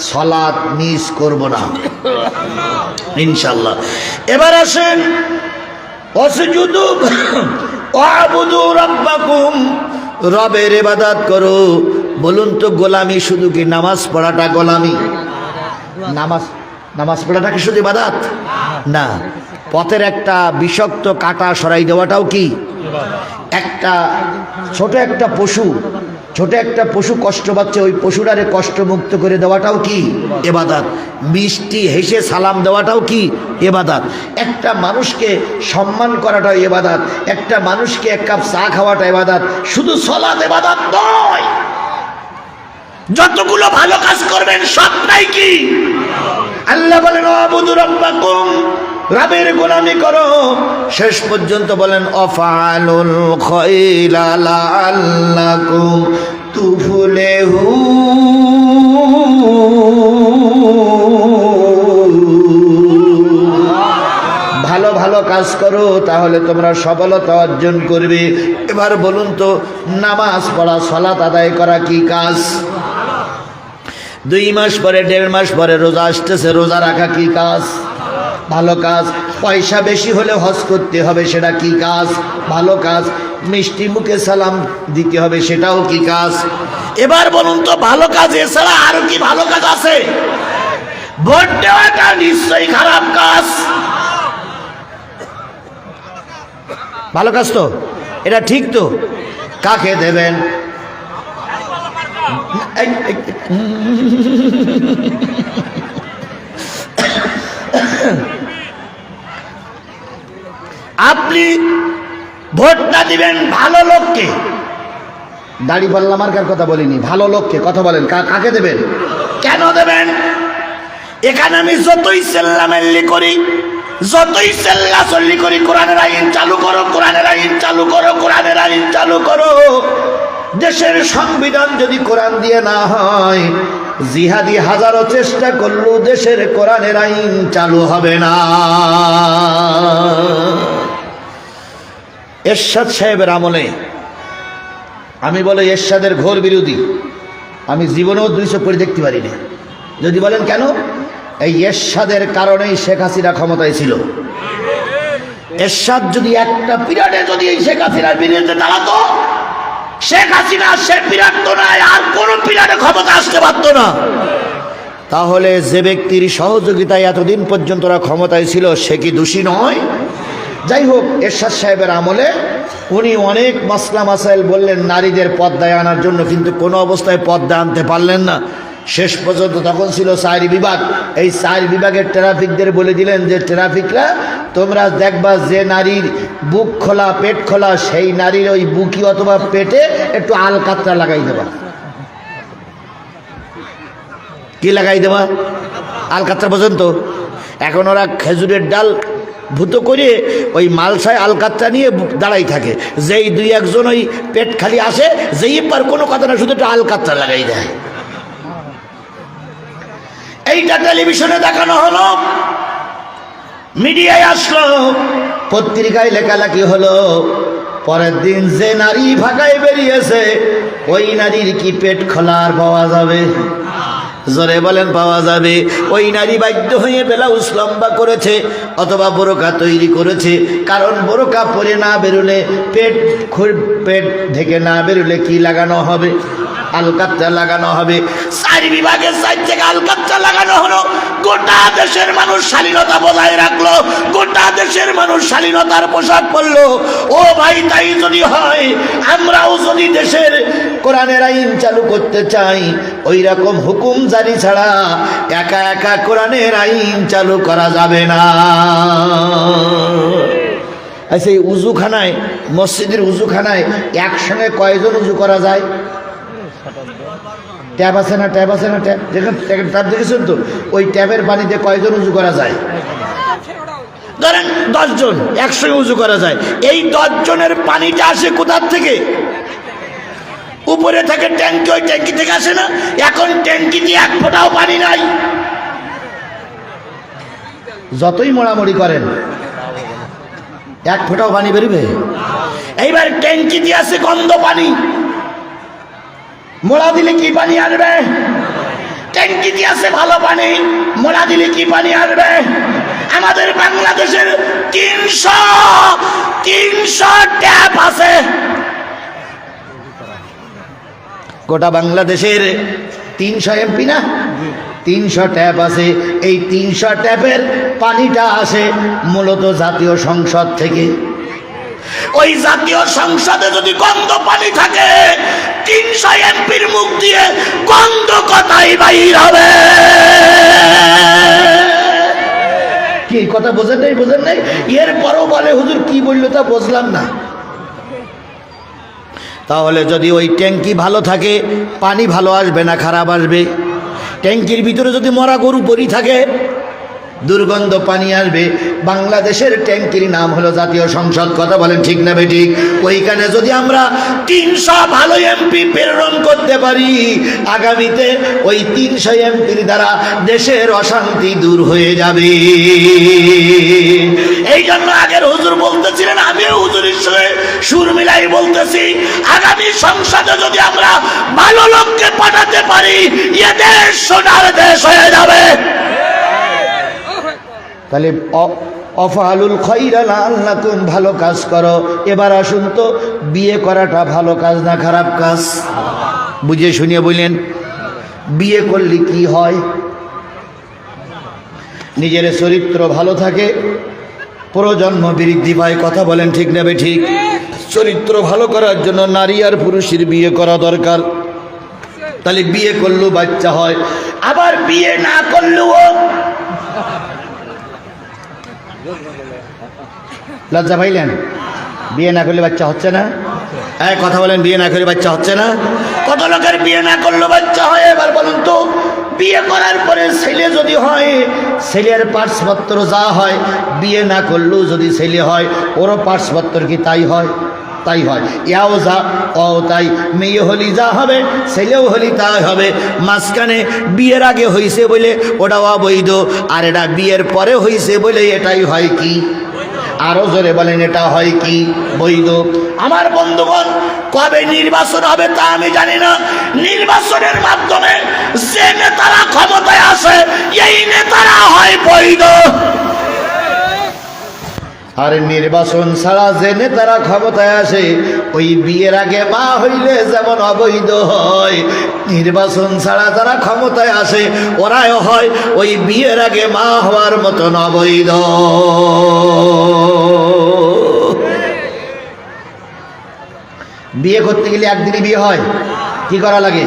সালাত মিস করব না ইনশাআল্লাহ। এবার আসেন, ওয়াসজুদু ওয়াবুদু রাব্বাকুম, রবের ইবাদত করো। বলুন তো, গোলামি শুধু কি নামাজ পড়াটা গোলামি? নামাজ পড়াটা কি শুধু ইবাদত না? পথের একটা বিষাক্ত কাঁটা সরাই দেওয়াটাও কি? একটা ছোট একটা পশু কষ্ট পাচ্ছে, ওই পশুটারে কষ্ট মুক্ত করে দেওয়াটাও কি ইবাদত? মিষ্টি হেসে সালাম দেওয়াটাও কি ইবাদত? একটা মানুষকে সম্মান করাটাও ইবাদত, একটা মানুষকে এক কাপ চা খাওয়াটা ইবাদত। শুধু সালাত ইবাদত নয়, যতগুলো ভালো কাজ করবেন সবটাই কি? আল্লাহ বলেন ওয়াবুদু রাব্বাকুম, রবের গোলামি করো। শেষ পর্যন্ত বলেন অফালুল খায়রা লাআল্লাকুম তুফলিহুন, ভালো ভালো কাজ করো, তাহলে তোমরা সফলতা অর্জন করবে। এবার বলুন তো, নামাজ পড়া, সালাত আদায় করা কি কাজ? 2 মাস পরে 1.5 মাস পরে রোজা আসতেছে, রোজা রাখা কি কাজ? ভালো কাজ। পয়সা বেশি হলে হজ করতে হবে, সেটা কি কাজ? ভালো কাজ। মিষ্টি মুখে সালাম দিতে হবে, সেটাও কি কাজ? এবার বলুন তো, ভালো কাজ এছাড়া আরো কি ভালো কাজ আছে? ভোট দেওয়াটা নিশ্চয়ই খারাপ কাজ। ভালো কাজ তো, এটা ঠিক তো। কাকে দেবেন? আপনি ভোটটা দিবেন ভালো লোককে। দাড়ি পাল্লা মার্কার কথা বলিনি, ভালো লোককে কথা বলেন। কাকে দেবেন? কেন দেবেন? এখানে আমি যতই চেল্লামেল্লি করি, যতই চেল্লাচল্লি করি, কোরআনের আইন চালু করো, কোরআনের আইন চালু করো, কোরআনের আইন চালু করো, দেশের সংবিধান যদি কোরআন দিয়ে না হয়, জিহাদি হাজারো চেষ্টা করলেও দেশের কোরআনের আইন চালু হবে না। এরশাদ সাহেবের আমলে, আমি বলে এরশাদের ঘোর বিরোধী, আমি জীবনেও 200 পড়ে দেখতে পারি না। যদি বলেন কেন, এই এরশাদের কারণেই শেখ হাসিনা ক্ষমতায় ছিল। এরশাদ যদি একটা পিরিয়ডে যদি এই শেখ হাসিনার বিরুদ্ধে দাঁড়াতো, শেখ হাসিনা সে পিরিয়ড তো নাই, আর কোন পিরিয়ডে ক্ষমতা আসতে পারতো না। তাহলে যে ব্যক্তির সহযোগিতায় এতদিন পর্যন্ত ক্ষমতায় ছিল, সে কি দোষী নয়? যাই হোক, এরশাদ সাহেবের আমলে উনি অনেক মাসলা মাসাইল বললেন নারীদের পর্দায় আনার জন্য, কিন্তু কোনো অবস্থায় পর্দা আনতে পারলেন না। শেষ পর্যন্ত তখন ছিল 4 বিভাগ। এই 4 বিভাগের ট্রাফিকদের বলে দিলেন যে ট্রাফিকরা তোমরা দেখবা যে নারীর বুক খোলা পেট খোলা সেই নারীর ওই বুকি অথবা পেটে একটু আলকাতরা লাগাই দেবা। কি লাগাই দেবা? আলকাতরা পর্যন্ত। এখন ওরা খেজুরের ডাল ভূত করে ওই মালসায় আলকাতরা নিয়ে দাঁড়াই থাকে, যেই 2-1 ওই পেট খালি আসে, যেই পার কোনো কথা না, শুধু একটু আলকাতরা লাগাই দেয়। এইটা টেলিভিশনে দেখানো হলো, মিডিয়ায় আসলো, পত্রিকায় লেখালেখি হলো। পরের দিন যে নারী ভাগায় বেরিয়েছে ওই নারীর কি পেট খোলার পাওয়া যাবে? জোরে বলেন পাওয়া যাবে? ওই নারী বাধ্য হয়ে ব্লাউজ লম্বা করেছে অথবা বোরকা তৈরি করেছে, কারণ বোরকা পরে না বেরোলে পেট ঢেকে না বেরোলে কি লাগানো হবে? আলকাতরা লাগানো হবে। 4 বিভাগের 4 জায়গায় আলকাতরা লাগানো হলো। গোটা দেশের মানুষ শালীনতা বজায় রাখলো, গোটা দেশের মানুষ শালীনতার পোশাক পরলো। ও ভাই, তাই যদি হয়, আমরাও যদি দেশের কোরআনের আইন চালু করতে চাই, ওই রকম হুকুম জারি ছাড়া একা একা কোরআনের আইন চালু করা যাবে না। আচ্ছা, এই উজুখানায়, মসজিদের উজুখানায় একসঙ্গে কয়জন উজু করা যায়? ট্যাপ আছে না? ট্যাপ আছে না? ট্যাপ দেখেন, ট্যাপ দেখেছেন তো? ওই ট্যাপের পানিতে কয়জন উজু করা যায়? ধরেন 10 জন একসঙ্গে উজু করা যায়। এই 10 জনের পানিটা আসে কোথার থেকে? উপরে থেকে ট্যাঙ্কি, ওই ট্যাঙ্কি থেকে আসে না? এখন ট্যাঙ্কিতে 1 ফোঁটাও পানি নাই। যতই মোড়ামুড়ি করেন 1 ফোঁটাও পানি বেরোবে? এইবার ট্যাঙ্কি দিয়ে আসে গন্ধ পানি, মোড়া দিলে কি পানি আসবে? ট্যাঙ্কি দিয়ে আসে ভালো পানি, মোড়া দিলে কি পানি আসবে? আমাদের বাংলাদেশের 300 ট্যাপ আছে। গোটা বাংলাদেশের 300 এমপি না, 300 ট্যাপ আছে। এই 300 ট্যাপের পানিটা আসে মূলত জাতীয় সংসদ থেকে। ওই জাতীয় সংসদে যদি গন্ধ পানি থাকে, 300 এমপির মুখ দিয়ে গন্ধ কথাই বাইর হবে। কি কথা বোঝেন নাই? বোঝেন নাই? এরপরও বলে হুজুর কি বললো তা বুঝলাম না। তাহলে যদি ওই ট্যাঙ্কি ভালো থাকে, পানি ভালো আসবে না খারাপ আসবে? ট্যাঙ্কির ভিতরে যদি মরা গরু পরি থাকে, দুর্গন্ধ পানি আসবে। বাংলাদেশের ট্যাঙ্কির নাম হলো জাতীয় সংসদ। কথা বলেন ঠিক না বেঠিক? ওইখানে যদি আমরা 300 ভালো এমপি প্রেরণ করতে পারি, আগামীতে ওই 300 এমপির দ্বারা দেশের অশান্তি দূর হয়ে যাবে। এই জন্য আগের হুজুর বলতেছিলেন, আমিও হুজুরের সঙ্গে সুর মিলাই বলতেছি, আগামী সংসদে যদি আমরা ভালো লোককে পাঠাতে পারি, এ দেশ সোনার দেশ হয়ে যাবে। তাহলে অফআলুল খায়রা লাআল্লাকুম, ভালো কাজ করো। এবার আসুন তো, বিয়ে করাটা ভালো কাজ না খারাপ কাজ? বুঝে শুনিয়ে বললেন, বিয়ে করলে কি হয়? নিজের চরিত্র ভালো থাকে, প্রজন্ম বৃদ্ধি পায়। কথা বলেন ঠিক না ঠিক? চরিত্র ভালো করার জন্য নারী আর পুরুষের বিয়ে করা দরকার। তাহলে বিয়ে করলেও বাচ্চা হয়, আবার বিয়ে না করলেও। লজ্জা পাইলেন? বিয়ে না করলে বাচ্চা হচ্ছে না? কথা বলেন, বিয়ে না করলে বাচ্চা হচ্ছে না? কত লোকের বিয়ে না করলে বাচ্চা হয়? এবার বলুন তো, বিয়ে করার পরে ছেলে যদি হয়, ছেলের পার্সপত্র যা হয়, বিয়ে না করলেও যদি ছেলে হয়, ওরও পার্সপত্র কি তাই হয়? তাই হয়। ইয়াও যা ও তাই, মেয়ে হলি যা হবে, ছেলেও হলি তাই হবে। মাঝখানে বিয়ের আগে হইছে বলে ওটা অবৈধ, আর এটা বিয়ের পরে হইছে বলে এটাই হয় কি? আরো জোরে বলেন, এটা হয় কি? বৈধ। আমার বন্ধুগণ, কবে নির্বাচন হবে তা আমি জানি না। নির্বাচনের মাধ্যমে যে নেতারা ক্ষমতায় আসে, এই নেতারা হয় বৈধ। আর নির্বাচন ছাড়া যে নেতারা ক্ষমতায় আসে, ওই বিয়ের আগে মা হইলে যেমন অবৈধ হয়, নির্বাচন ছাড়া যারা ক্ষমতায় আসে ওরাই হয় ওই বিয়ের আগে মা হওয়ার মতন অবৈধ। বিয়ে করতে গেলে একদিনই বিয়ে হয়? কি করা লাগে?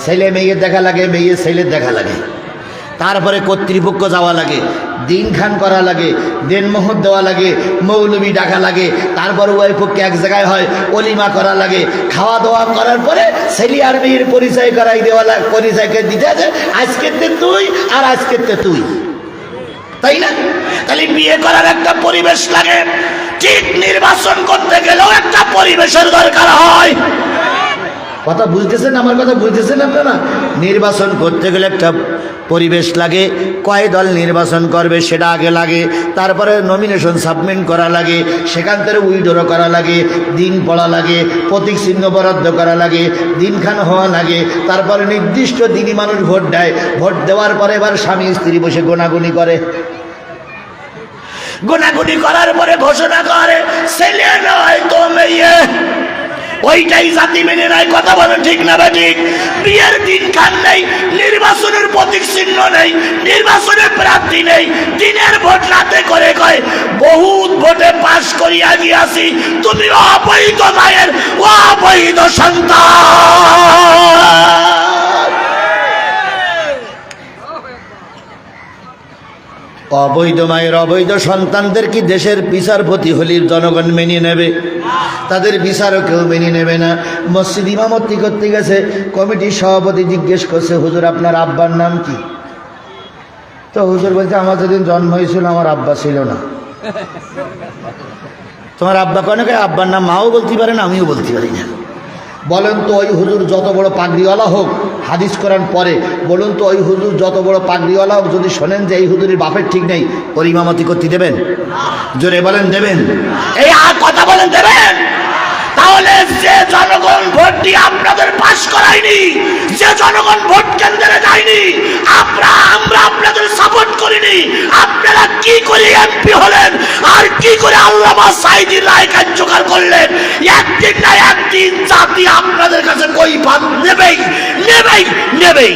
ছেলে মেয়ের দেখা লাগে, মেয়ে ছেলের দেখা লাগে, তারপরে কর্তৃপক্ষ যাওয়া লাগে, দিনখান করা লাগে, দেনমোহর দেওয়া লাগে, মৌলবি ডাকা লাগে, তারপর উভয় পক্ষে এক জায়গায় হয়, অলিমা করা লাগে, খাওয়া দাওয়া করার পরে ছেলে আর মেয়ের পরিচয় করাই দেওয়া লাগে, পরিচয়কে দিতে আছে আজকের তুই আর আজকের তুই, তাই না? তাহলে বিয়ে করার একটা পরিবেশ লাগে, ঠিক নির্বাচন করতে গেলেও একটা পরিবেশের দরকার হয়। কথা বুঝতেছেন? আমার কথা বুঝতেছেন আপনারা? নির্বাচন করতে গেলে একটা পরিবেশ লাগে, কয় দল নির্বাচন করবে সেটা আগে লাগে, তারপরে নমিনেশন সাবমিট করা লাগে, সেখান থেকে উইড্রো করা লাগে, দিন পড়া লাগে, প্রতীক চিহ্ন বরাদ্দ করা লাগে, দিনখান হওয়া লাগে, তারপরে নির্দিষ্ট দিনই মানুষ ভোট দেয়। ভোট দেওয়ার পরে এবার স্বামী স্ত্রী বসে গোনাগুনি করে, গোনাগুনি করার পরে ঘোষণা করে ছেলে নয় তো মেয়ে, ওইটাই জাতি মেনে নেয়। কথা বলেন ঠিক না ঠিক? বিয়ের দিন খান নেই, নির্বাচনের প্রতীক চিহ্ন নেই, নির্বাচনের প্রার্থী নেই, দিনের ভোট রাতে করে কয় বহুত ভোটে পাশ করিয়া গিয়াছি, তুমি অবৈধ মায়ের অবৈধ সন্তান। অবৈধ মায়ের অবৈধ সন্তানদের কি দেশের বিচারপতি হলির জনগণ মেনে নেবে? তাদের বিচারও কেউ মেনে নেবে না। মসজিদ ইমামতি করতে গেছে, কমিটির সভাপতি জিজ্ঞেস করছে, হুজুর আপনার আব্বার নাম কি? তো হুজুর বলছে, আমার যেদিন জন্ম হয়েছিল আমার আব্বা ছিল না। তোমার আব্বা কেন? আব্বার নাম মাও বলতে পারে না, আমিও বলতে পারি না। বলেন তো ওই হুজুর যত বড় পাগড়িওয়ালা হোক, হাদিস করার পরে বলুন তো ওই হুজুর যত বড় পাগড়িওয়ালা হোক, যদি শোনেন যে এই হুজুরের বাপের ঠিক নেই, ওর ইমামতি করতে দেবেন? জোরে বলেন দেবেন? এই কথা বলেন দেবেন? তাহলে যে জনগণ ভোট দিয়ে আপনাদের পাস করায়নি, যে জনগণ ভোট কেন্দ্রে যায়নি, আমরা আপনাদের সাপোর্ট করিনি, আপনারা কি করে এমপি হলেন আর কি করে আল্লামা সাঈদীর রায় কার্যকর করলেন? একদিন না একদিন জাতি আপনাদের কাছে কৈফিয়ত নেবেই নেবেই নেবেই।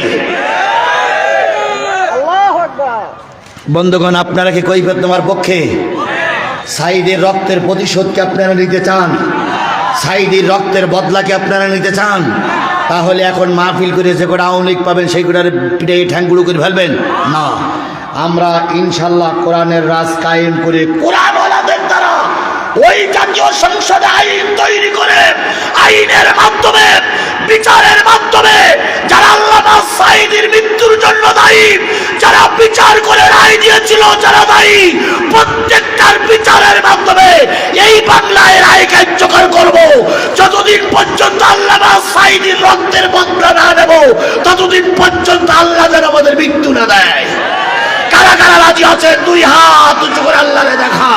আল্লাহু আকবার। বন্ধুগণ, আপনারা কি কৈফিয়ত নেওয়ার পক্ষে? সাঈদীর রক্তের প্রতিশোধকে আপনারা নিতে চান? সাঈদীর রক্তের বদলাকে আপনারা নিতে চান? তাহলে এখন মাহফিল করে যে কটা আওয়ামী লীগ পাবেন সেই কটার পিঠে ঠ্যাংগুড়ো করে ফেলবেন না। আমরা ইনশাল্লাহ কোরআনের রাজ কায়েম করে কোরআনওয়ালাদের দ্বারা ওই জাতীয় সংসদে আইন তৈরি করে, আইনের মাধ্যমে, বিচারের মাধ্যমে যারা আল্লামা সাঈদীর মৃত্যুর জন্য দায়ী, যারা বিচার করে রায় দিয়েছিল যারা দায়ী, প্রত্যেকটার বিচারের মাধ্যমে এই বাংলায় রায় কার্যকর করব। যতদিন পর্যন্ত আল্লামা সাঈদীর রক্তের বদলা না নেব, ততদিন পর্যন্ত আল্লাহ যেন আমাদের মৃত্যু না দেয়। কারা কারা রাজি আছে? দুই হাত উঁচু করে আল্লাহরে দেখা।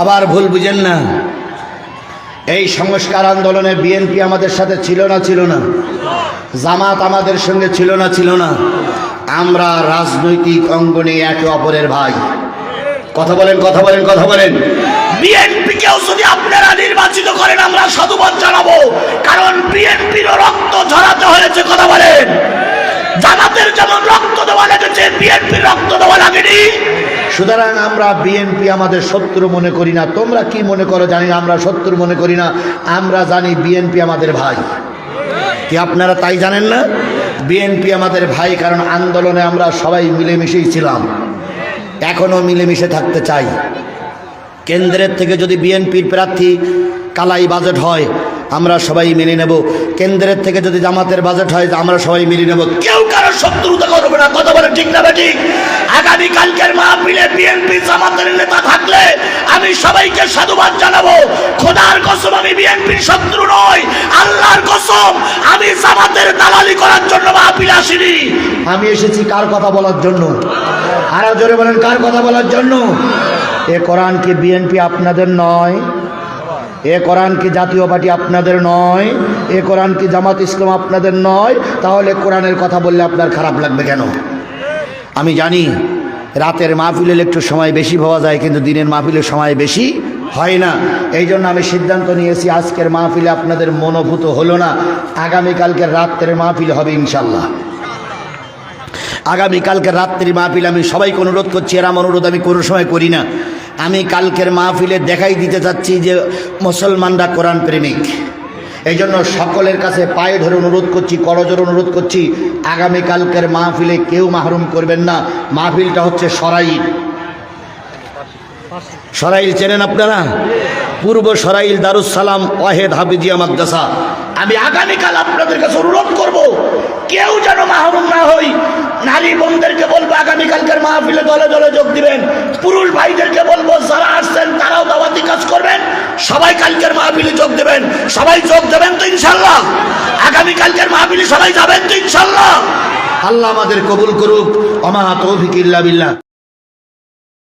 আবার ভুল বুঝেন না, এই সংস্কার আন্দোলনে বিএনপি আমাদের সাথে ছিল না? ছিল না? জামাত আমাদের সঙ্গে ছিল না? ছিল না? আমরা রাজনৈতিক অঙ্গনে একে অপরের ভাই। কথা বলেন, কথা বলেন, কথা বলেন। বিএনপিকেও যদি আপনারা নির্বাচিত করেন আমরা সাধুবাদ জানাবো, কারণ বিএনপিরও রক্ত ঝরাতে হয়েছে। কথা বলেন। জামাতের যেমন রক্ত দেওয়া লেগেছে, বিএনপির রক্ত দেওয়া লাগেনি। সুতরাং আমরা বিএনপি আমাদের শত্রু মনে করি না। তোমরা কি মনে করো জানি না, আমরা শত্রু মনে করি না। আমরা জানি বিএনপি আমাদের ভাই। কি আপনারা তাই জানেন না? বিএনপি আমাদের ভাই, কারণ আন্দোলনে আমরা সবাই মিলেমিশেই ছিলাম, এখনো মিলেমিশে থাকতে চাই। কেন্দ্রের থেকে যদি বিএনপির প্রার্থী কালাই বাজেট হয় আমরা সবাই মেনে নেব, কেন্দ্রের থেকে যদি জামাতের বাজেট হয় আমরা সবাই মেনে নেব, কেউ কারো শত্রুতা করবে না। কথা বলে ঠিক না ঠিক? আগামী কালকের মাহফিলে বিএনপি জামাতের নেতা থাকলে আমি সবাইকে সাধুবাদ জানাবো। খোদার কসম আমি বিএনপির শত্রু নই, আল্লাহর কসম আমি জামাতের দালালি করার জন্য মাহফিলে আসিনি। আমি এসেছি কার কথা বলার জন্য? আরো জোরে বলেন, কার কথা বলার জন্য? এ কোরআন কি বিএনপি আপনাদের নয়? এ কোরআন কি জাতীয় পার্টি আপনাদের নয়? এ কোরআন কি জামাত ইসলাম আপনাদের নয়? তাহলে কোরআনের কথা বললে আপনার খারাপ লাগবে কেন? আমি জানি রাতের মাহফিলে একটু সময় বেশি পাওয়া যায়, কিন্তু দিনের মাহফিলে সময় বেশি হয় না। এই জন্য আমি সিদ্ধান্ত নিয়েছি আজকের মাহফিলে আপনাদের মনোভূত হলো না, আগামীকালকের রাত্রের মাহফিল হবে ইনশাল্লাহ। আগামীকালকের রাত্রির মাহফিল আমি সবাইকে অনুরোধ করছি, এরম অনুরোধ আমি কোনো সময় করি না। আমি কালকের মাহফিলে দেখাই দিতে চাচ্ছি যে মুসলমানরা কোরআন প্রেমিক। এই জন্য সকলের কাছে পায়ে ধরে অনুরোধ করছি, করজোড়ে অনুরোধ করছি, আগামীকালকের মাহফিলে কেউ মাহরুম করবেন না। মাহফিলটা হচ্ছে সরাইল। সরাইল চেনেন আপনারা? পূর্ব সরাইল দারুস সালাম ওয়াহেদ হাফিজিয়া মাদ্রাসা। আমি আগামীকাল আপনাদের কাছে অনুরোধ করব, কেউ যেন মাহরুম না হই। নারী বোনদেরকে বলবো আগামীকালকের মাহফিলে দলে দলে যোগ দিবেন। পুরুষ ভাইদেরকে বলবো যারা আসছেন তারাও দাওয়াতি কাজ করবেন, সবাই কালকের মাহফিলে যোগ দেবেন। সবাই যোগ দেবেন তো ইনশাল্লাহ? আগামীকালকের মাহফিলে সবাই যাবেন তো ইনশাল্লাহ? আল্লাহ আমাদের কবুল করুক। ওমা তৌফিক ইল্লা বিল্লাহ।